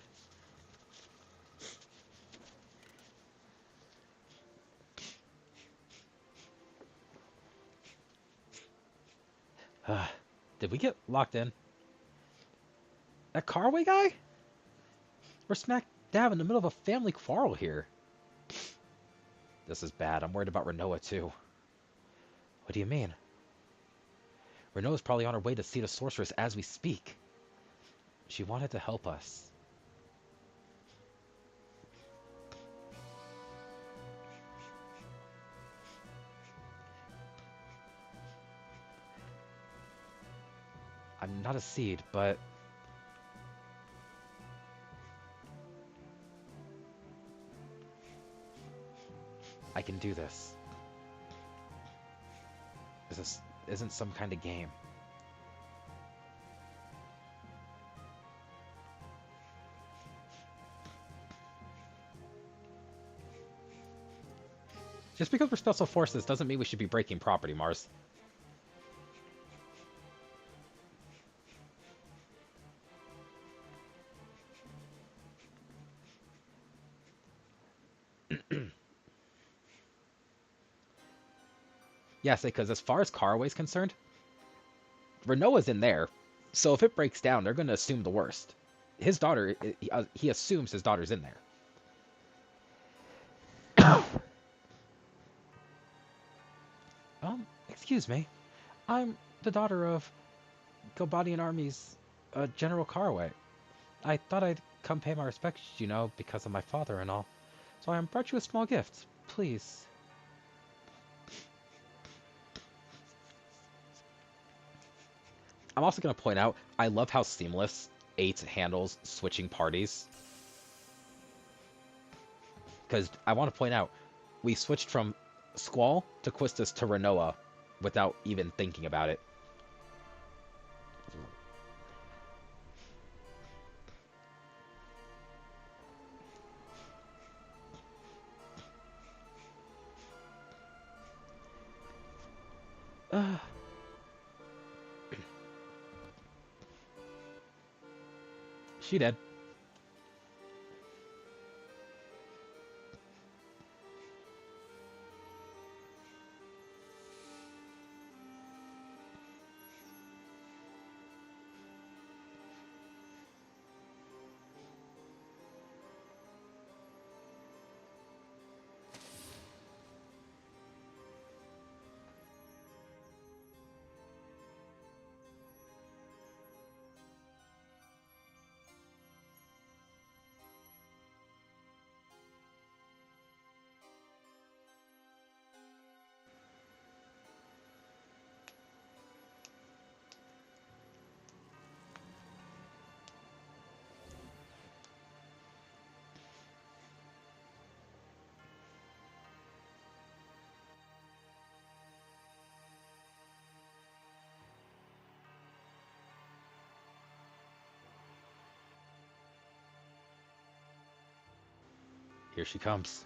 S1: Did we get locked in? That Carway guy? We're smack dab in the middle of a family quarrel here. This is bad. I'm worried about Rinoa too. What do you mean? Rinoa's probably on her way to see the sorceress as we speak. She wanted to help us. I'm not a seed, but... I can do this. This isn't some kind of game. Just because we're special forces doesn't mean we should be breaking property, Mars. Yes, because as far as Caraway's concerned, Rinoa's in there, so if it breaks down, they're going to assume the worst. His daughter, he assumes his daughter's in there. Excuse me. I'm the daughter of Galbadian Army's General Caraway. I thought I'd come pay my respects, because of my father and all. So I brought you a small gift. Please. I'm also going to point out, I love how seamless 8 handles switching parties. Because I want to point out, we switched from Squall to Quistis to Rinoa without even thinking about it. She did. Here she comes.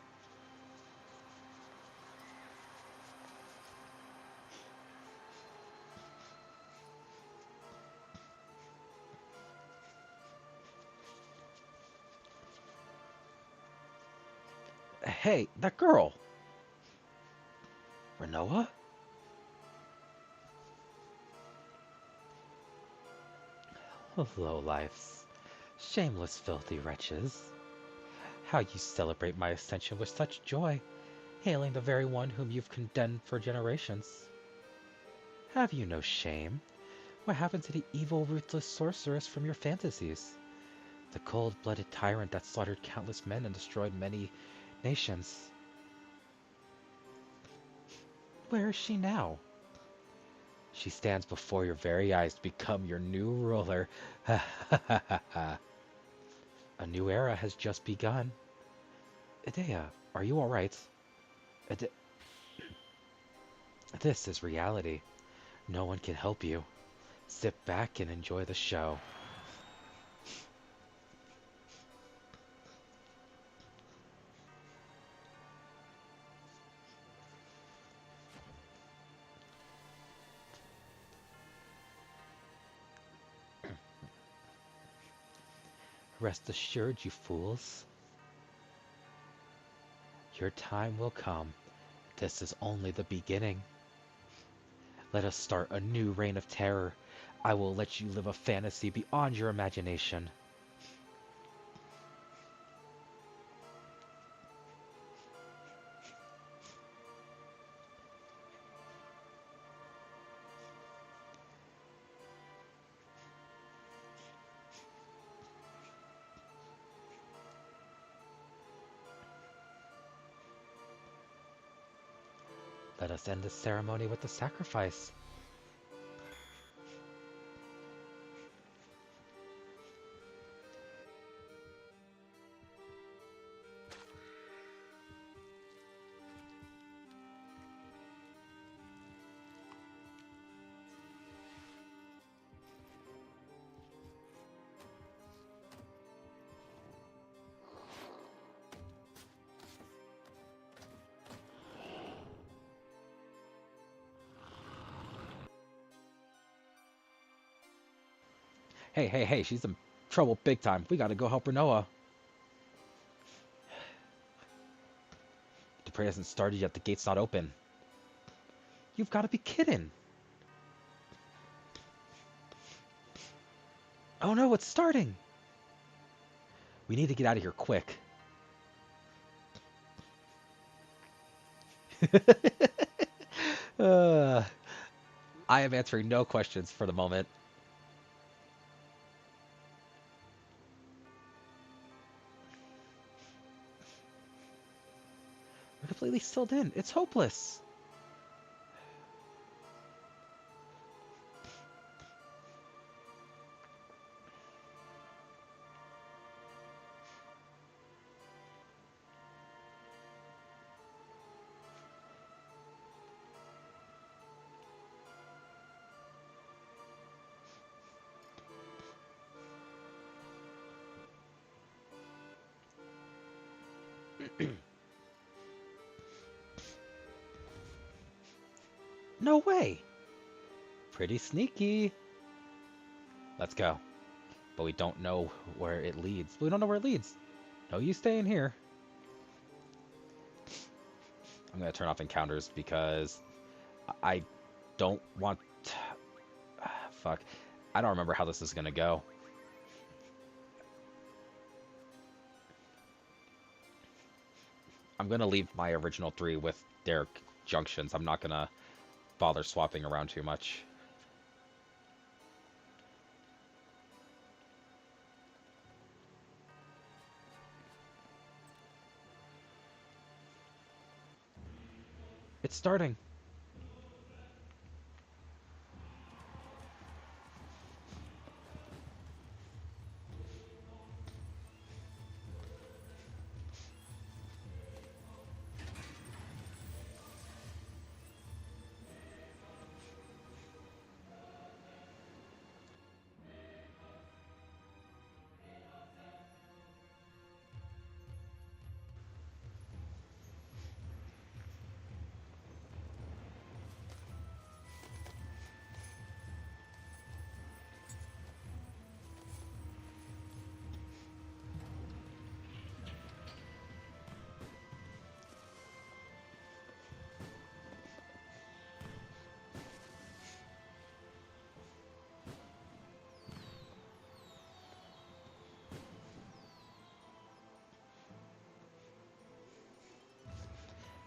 S1: Hey, that girl! Rinoa? Lowlifes. Shameless, filthy wretches. How you celebrate my ascension with such joy, hailing the very one whom you've condemned for generations. Have you no shame? What happened to the evil, ruthless sorceress from your fantasies? The cold-blooded tyrant that slaughtered countless men and destroyed many nations. Where is she now? She stands before your very eyes to become your new ruler. Ha ha ha ha ha. A new era has just begun. Idea, are you alright? This is reality. No one can help you. Sit back and enjoy the show. Rest assured, you fools. Your time will come. This is only the beginning. Let us start a new reign of terror. I will let you live a fantasy beyond your imagination. Let us end this ceremony with a sacrifice. Hey, hey, hey, she's in trouble big time. We gotta go help Rinoa. The parade hasn't started yet. The gate's not open. You've gotta be kidding. Oh no, it's starting. We need to get out of here quick. uh, I am answering no questions for the moment. We're completely stilled in. It's hopeless. No way. Pretty sneaky. Let's go. But we don't know where it leads. We don't know where it leads. No, you stay in here. I'm going to turn off encounters because I don't want... Fuck. I don't remember how this is going to go. I'm going to leave my original 3 with their junctions. I'm not going to bother swapping around too much. It's starting.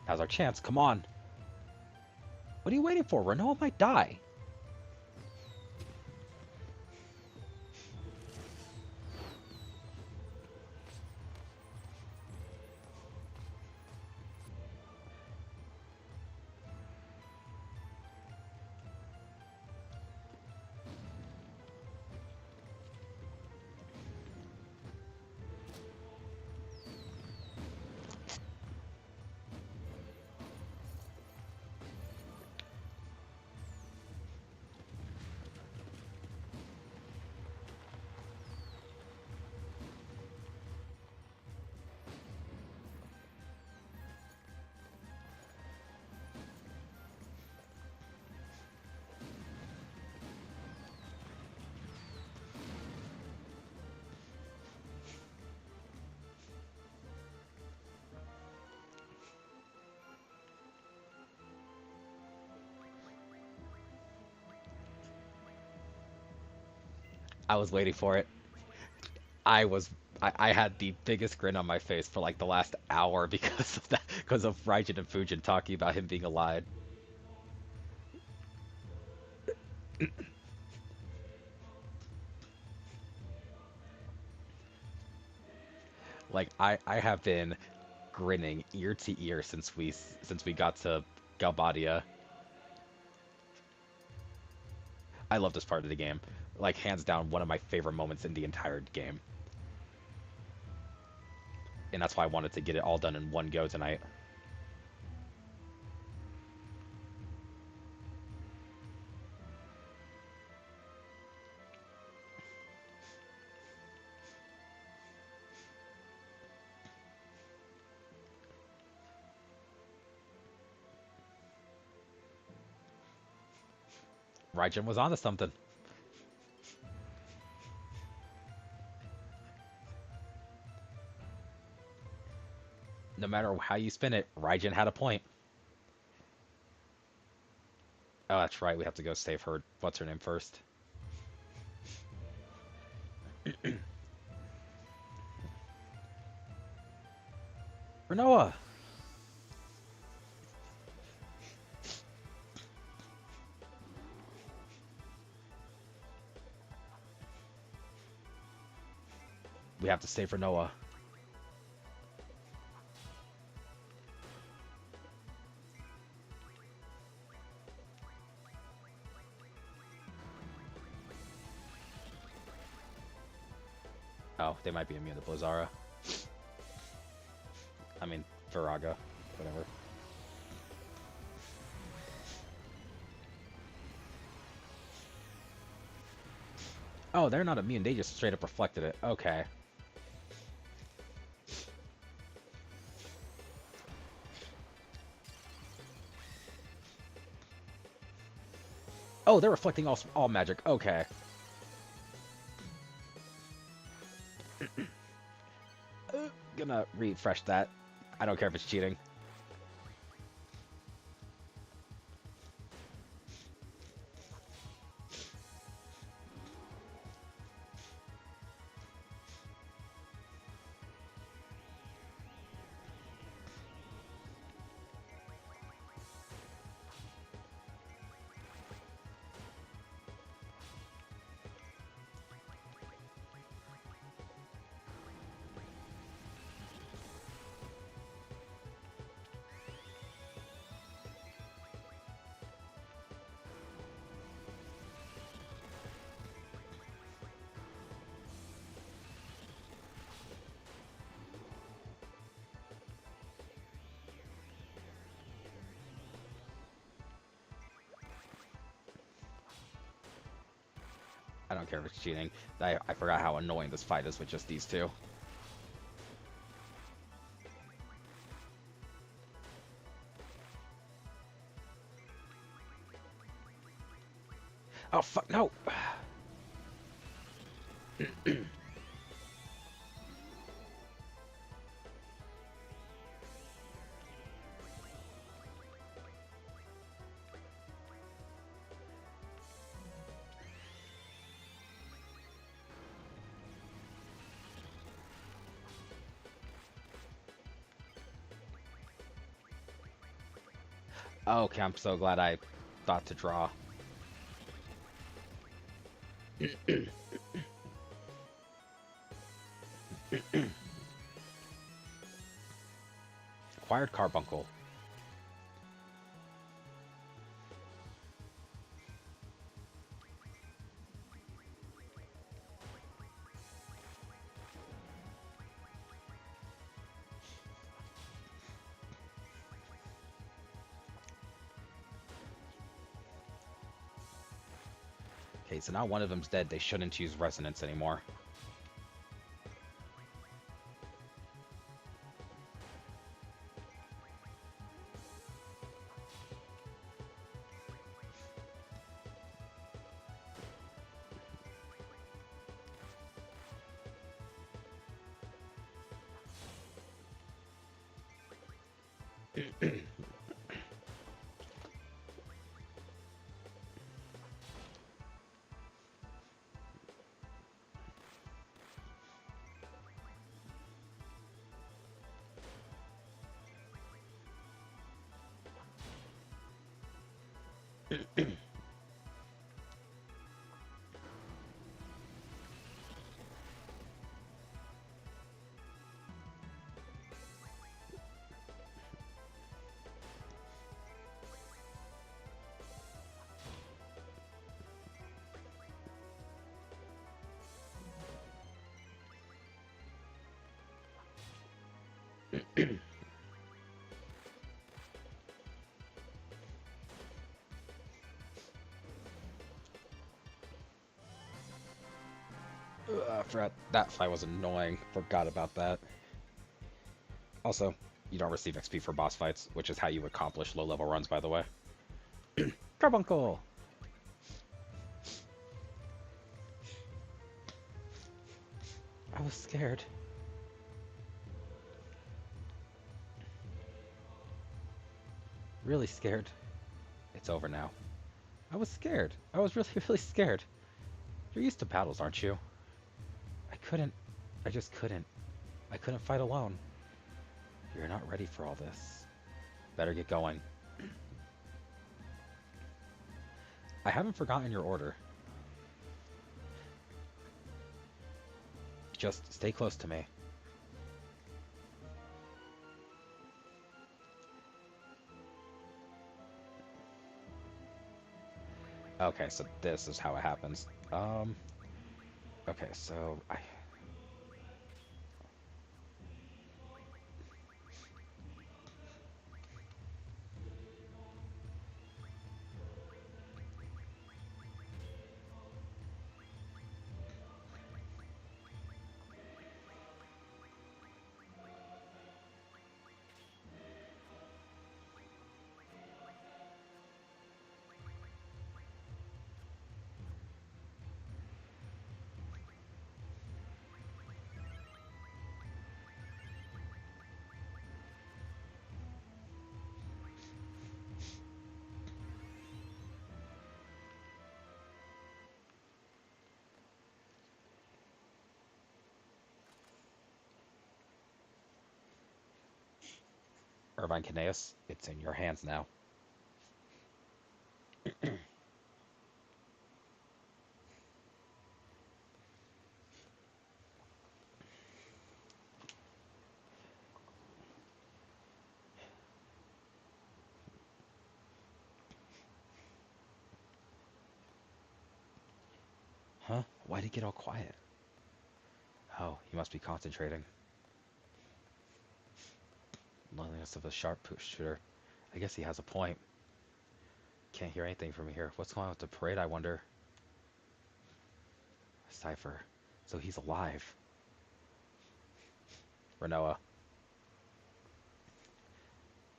S1: Now's our chance. Come on. What are you waiting for? Renoa might die. I was waiting for it. I was I had the biggest grin on my face for like the last hour because of that, because of Raijin and Fujin talking about him being alive. Like I have been grinning ear to ear since we got to Galbadia. I love this part of the game. Like hands down one of my favorite moments in the entire game. And that's why I wanted to get it all done in one go tonight. Raijin was onto something. No matter how you spin it, Raijin had a point. Oh, that's right. We have to go save her. What's her name first? Renoa. We have to save Renoa. Oh, they might be immune to Blizzara. I mean, Viraga. Whatever. Oh, they're not immune. They just straight up reflected it. Okay. Oh, they're reflecting all magic. Okay. Gonna refresh that. I don't care if it's cheating. I don't care if it's cheating. I forgot how annoying this fight is with just these two. Oh, fuck, no! Okay, I'm so glad I thought to draw. Acquired Carbuncle. Okay, so now one of them's dead. They shouldn't use Resonance anymore. I forgot that fight was annoying. Forgot about that. Also, you don't receive XP for boss fights, which is how you accomplish low-level runs, by the way. Carbuncle! I was scared. Really scared. It's over now. I was scared. I was really, really scared. You're used to battles, aren't you? I couldn't. I just couldn't. I couldn't fight alone. You're not ready for all this. Better get going. I haven't forgotten your order. Just stay close to me. Okay, so this is how it happens. Okay, so I... Irvine Caneus, it's in your hands now. Huh? Why'd he get all quiet? Oh, he must be concentrating. Loneliness of a sharpshooter. I guess he has a point. Can't hear anything from here. What's going on with the parade, I wonder? Cypher. So he's alive. Renoa.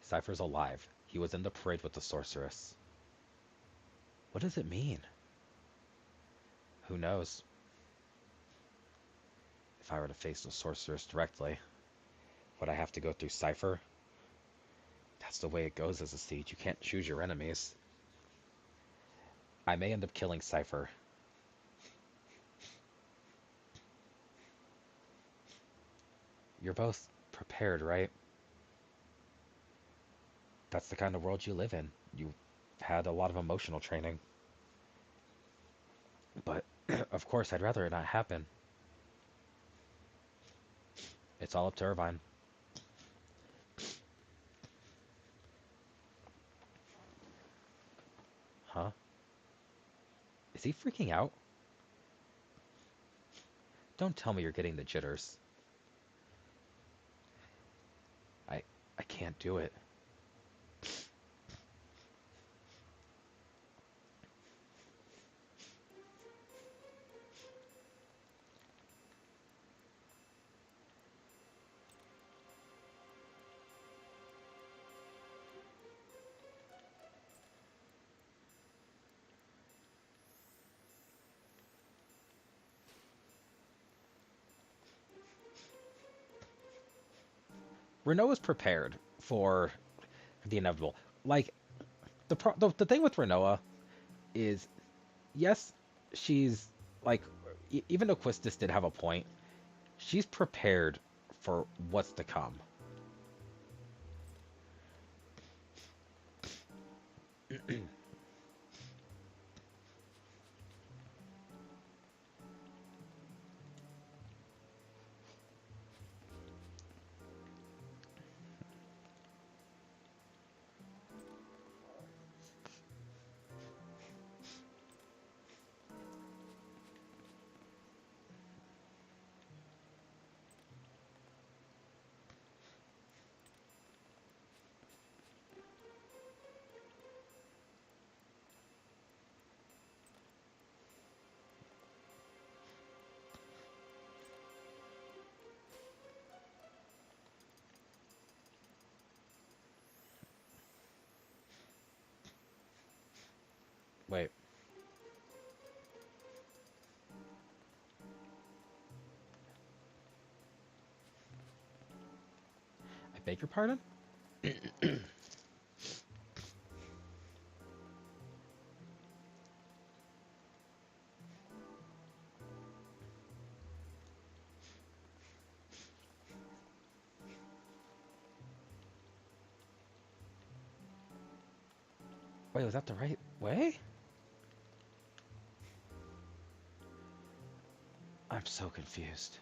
S1: Cypher's alive. He was in the parade with the sorceress. What does it mean? Who knows? If I were to face the sorceress directly, would I have to go through Cypher? That's the way it goes as a siege. You can't choose your enemies. I may end up killing Cypher. You're both prepared, right? That's the kind of world you live in. You had a lot of emotional training. But of course, I'd rather it not happen. It's all up to Irvine. Huh? Is he freaking out? Don't tell me you're getting the jitters. I I can't do it. Renault is prepared for the inevitable. Like the thing with Renoa is, yes, she's like, even though Quistis did have a point, she's prepared for what's to come. Wait, I beg your pardon? Wait, was that the right way? I'm so confused.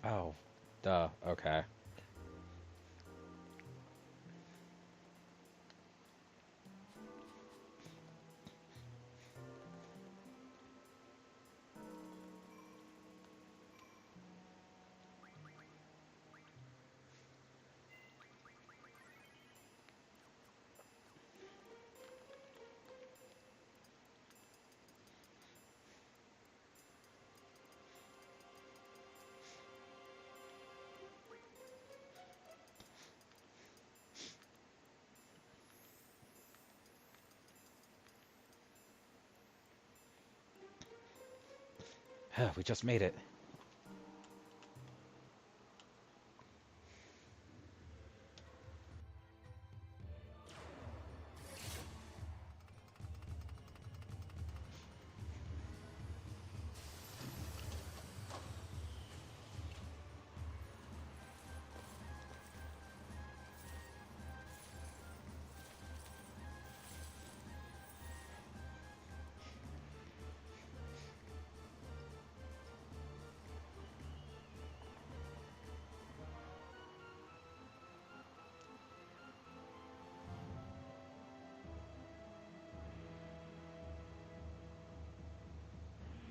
S1: Oh, duh. Okay. We just made it.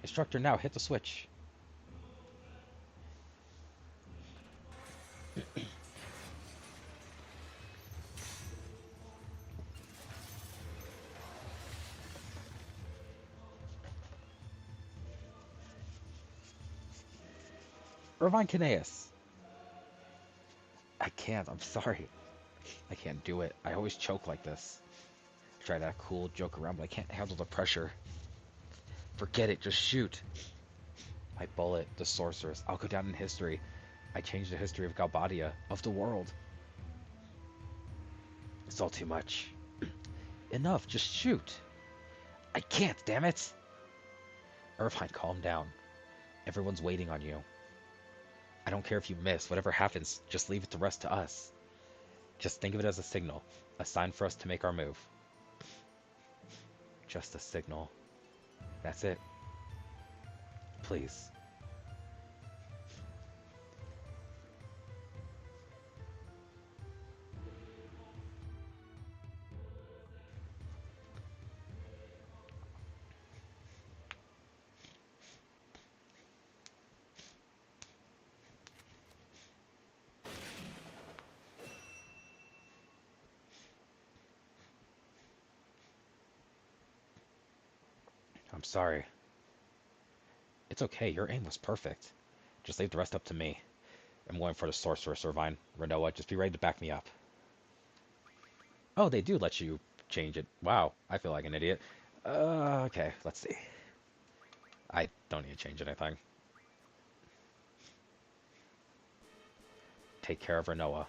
S1: Destructor now, hit the switch. Irvine Kineas. I can't, I'm sorry. I can't do it. I always choke like this. I try to act cool, joke around, but I can't handle the pressure. Forget it, just shoot. My bullet, the sorceress. I'll go down in history. I changed the history of Galbadia, of the world. It's all too much. Enough, just shoot. I can't, damn it. Irvine, calm down. Everyone's waiting on you. I don't care if you miss. Whatever happens, just leave it the rest to us. Just think of it as a signal. A sign for us to make our move. Just a signal. That's it. Please. I'm sorry. It's okay, your aim was perfect. Just leave the rest up to me. I'm going for the sorceress, Irvine. Rinoa, just be ready to back me up. Oh, they do let you change it. Wow, I feel like an idiot. Okay, let's see. I don't need to change anything. Take care of Rinoa.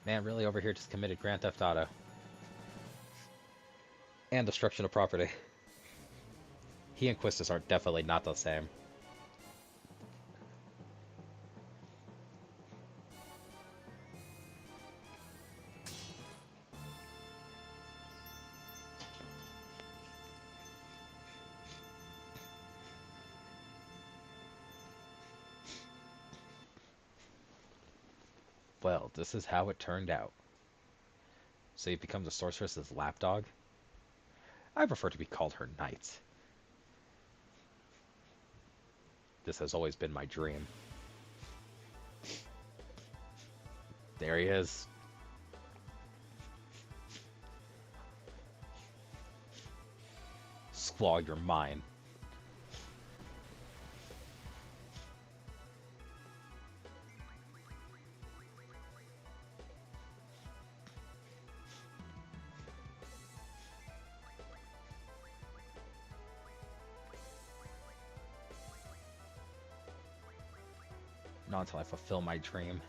S1: Man, really over here just committed Grand Theft Auto. And destruction of property. He and Quistis are definitely not the same. Well, this is how it turned out. So you become the sorceress's lapdog? I prefer to be called her knight. This has always been my dream. There he is. Squall, you're mine. Not until I fulfill my dream.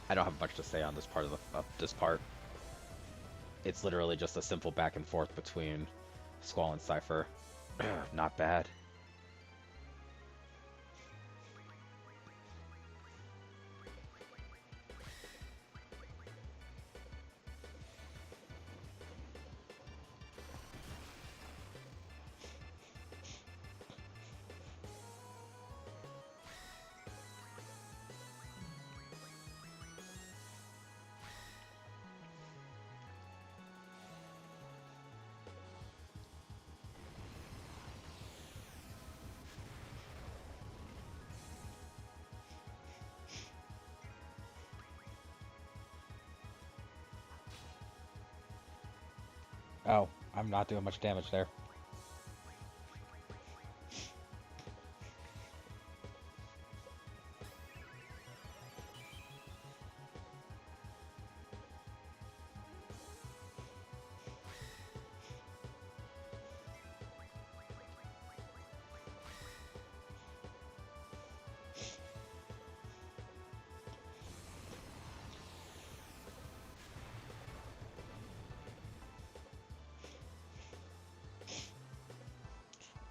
S1: I don't have much to say on this part of this part. It's literally just a simple back and forth between Squall and Cypher. Not bad. Oh, I'm not doing much damage there.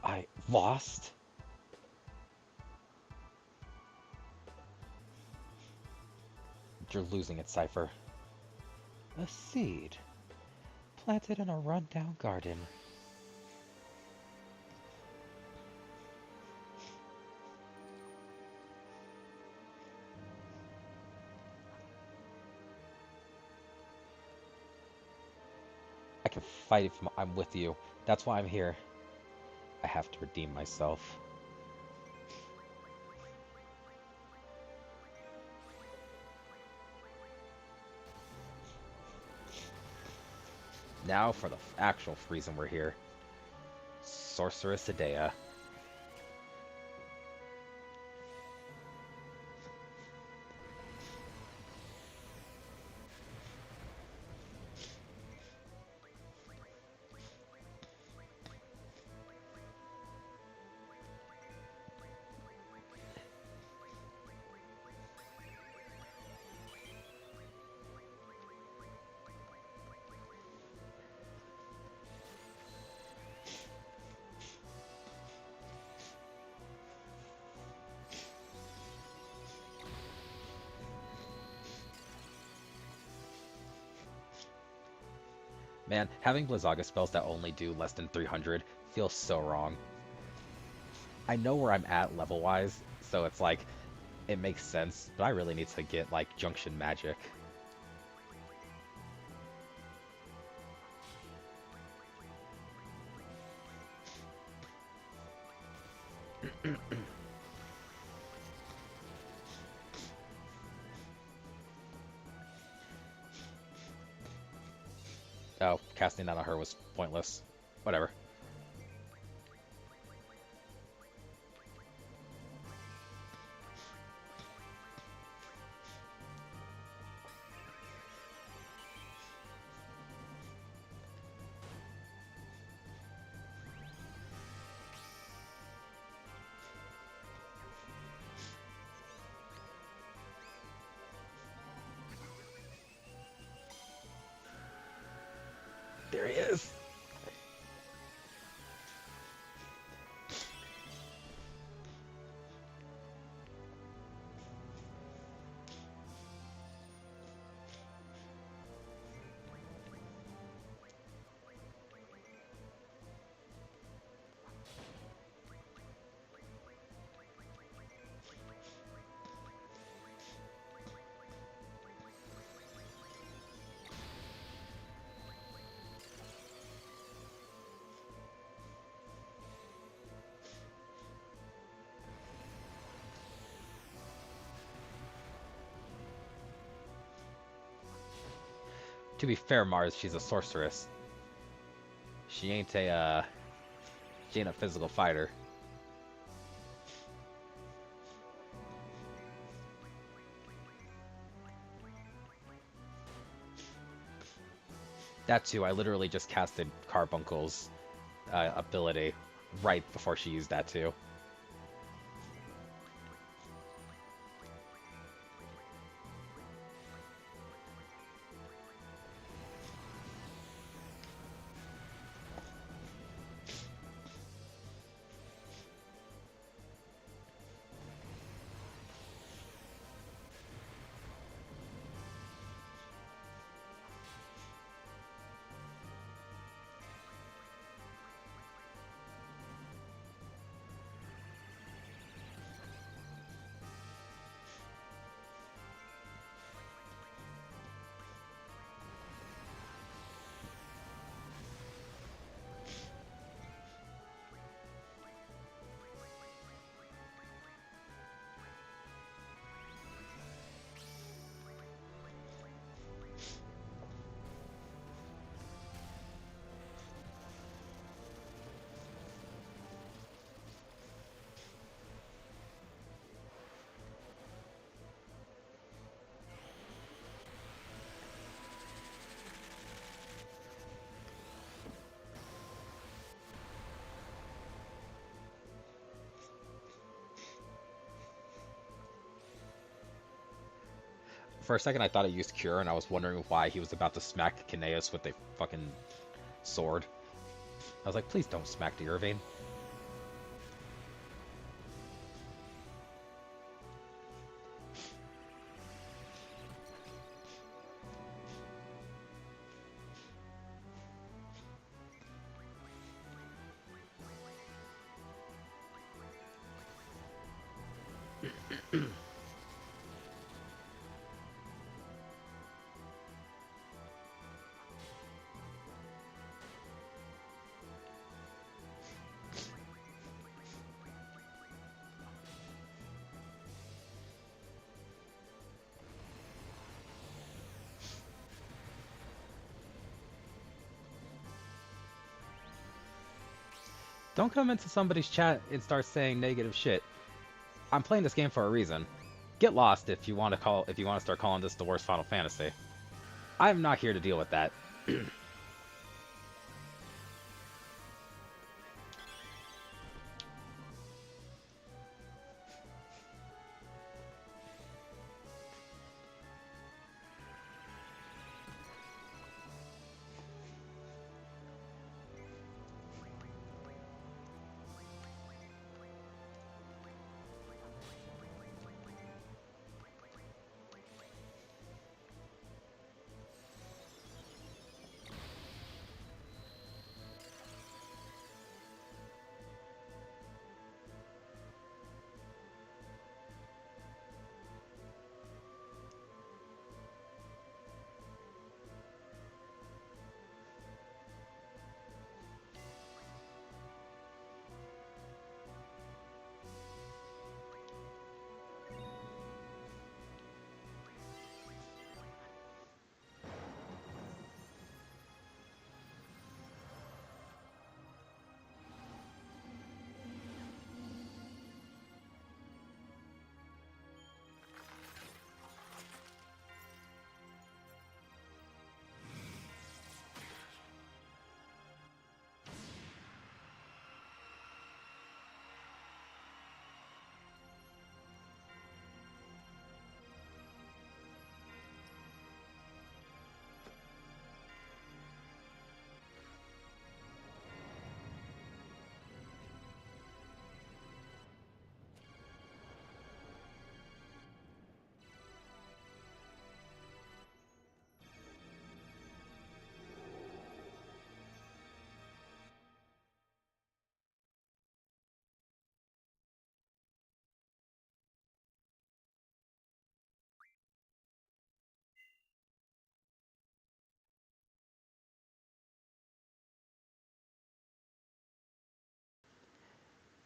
S1: I lost? You're losing it, Cypher. A seed. Planted in a rundown garden. I can fight if I'm with you. That's why I'm here. I have to redeem myself. Now for the actual reason we're here. Sorceress Idea. Man, having Blizzaga spells that only do less than 300 feels so wrong. I know where I'm at level-wise, so it's like, it makes sense, but I really need to get, like, Junction Magic. Oh, casting that on her was pointless. Whatever. There he is! To be fair, Mars, she's a sorceress. She ain't a physical fighter. That too, I literally just casted Carbuncle's ability right before she used that too. For a second, I thought it used Cure, and I was wondering why he was about to smack Kineas with a fucking sword. I was like, please don't smack the Irvine. Don't come into somebody's chat and start saying negative shit. I'm playing this game for a reason. Get lost if you want to start calling this the worst Final Fantasy. I'm not here to deal with that.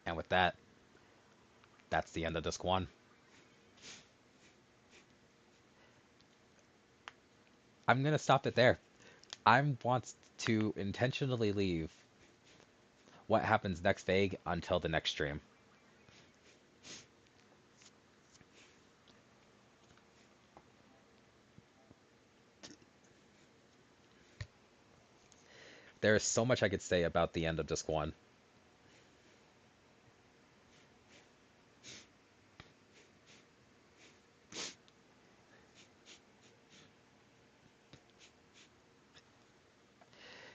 S1: And with that, that's the end of disc 1. I'm gonna stop it there. I want to intentionally leave what happens next vague until the next stream. There is so much I could say about the end of disc 1.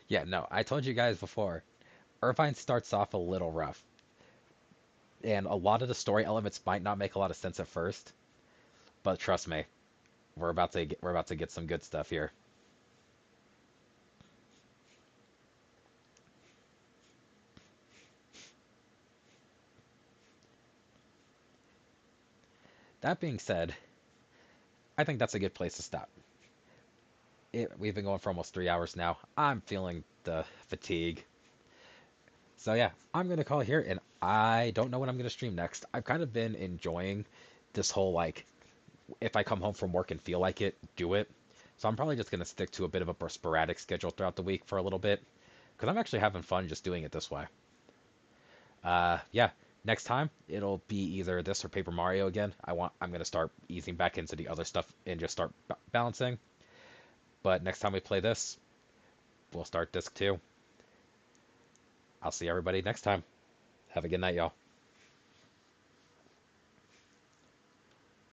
S1: Yeah, no, I told you guys before, Irvine starts off a little rough. And a lot of the story elements might not make a lot of sense at first, but trust me, we're about to get some good stuff here. That being said, I think that's a good place to stop. We've been going for almost 3 hours now. I'm feeling the fatigue. So yeah, I'm gonna call it here, and I don't know when I'm gonna stream next. I've kind of been enjoying this whole like, if I come home from work and feel like it, do it. So I'm probably just gonna stick to a bit of a sporadic schedule throughout the week for a little bit, because I'm actually having fun just doing it this way. Yeah, next time it'll be either this or Paper Mario again. I'm gonna start easing back into the other stuff and just start balancing. But next time we play this, we'll start disc 2. I'll see everybody next time. Have a good night, y'all.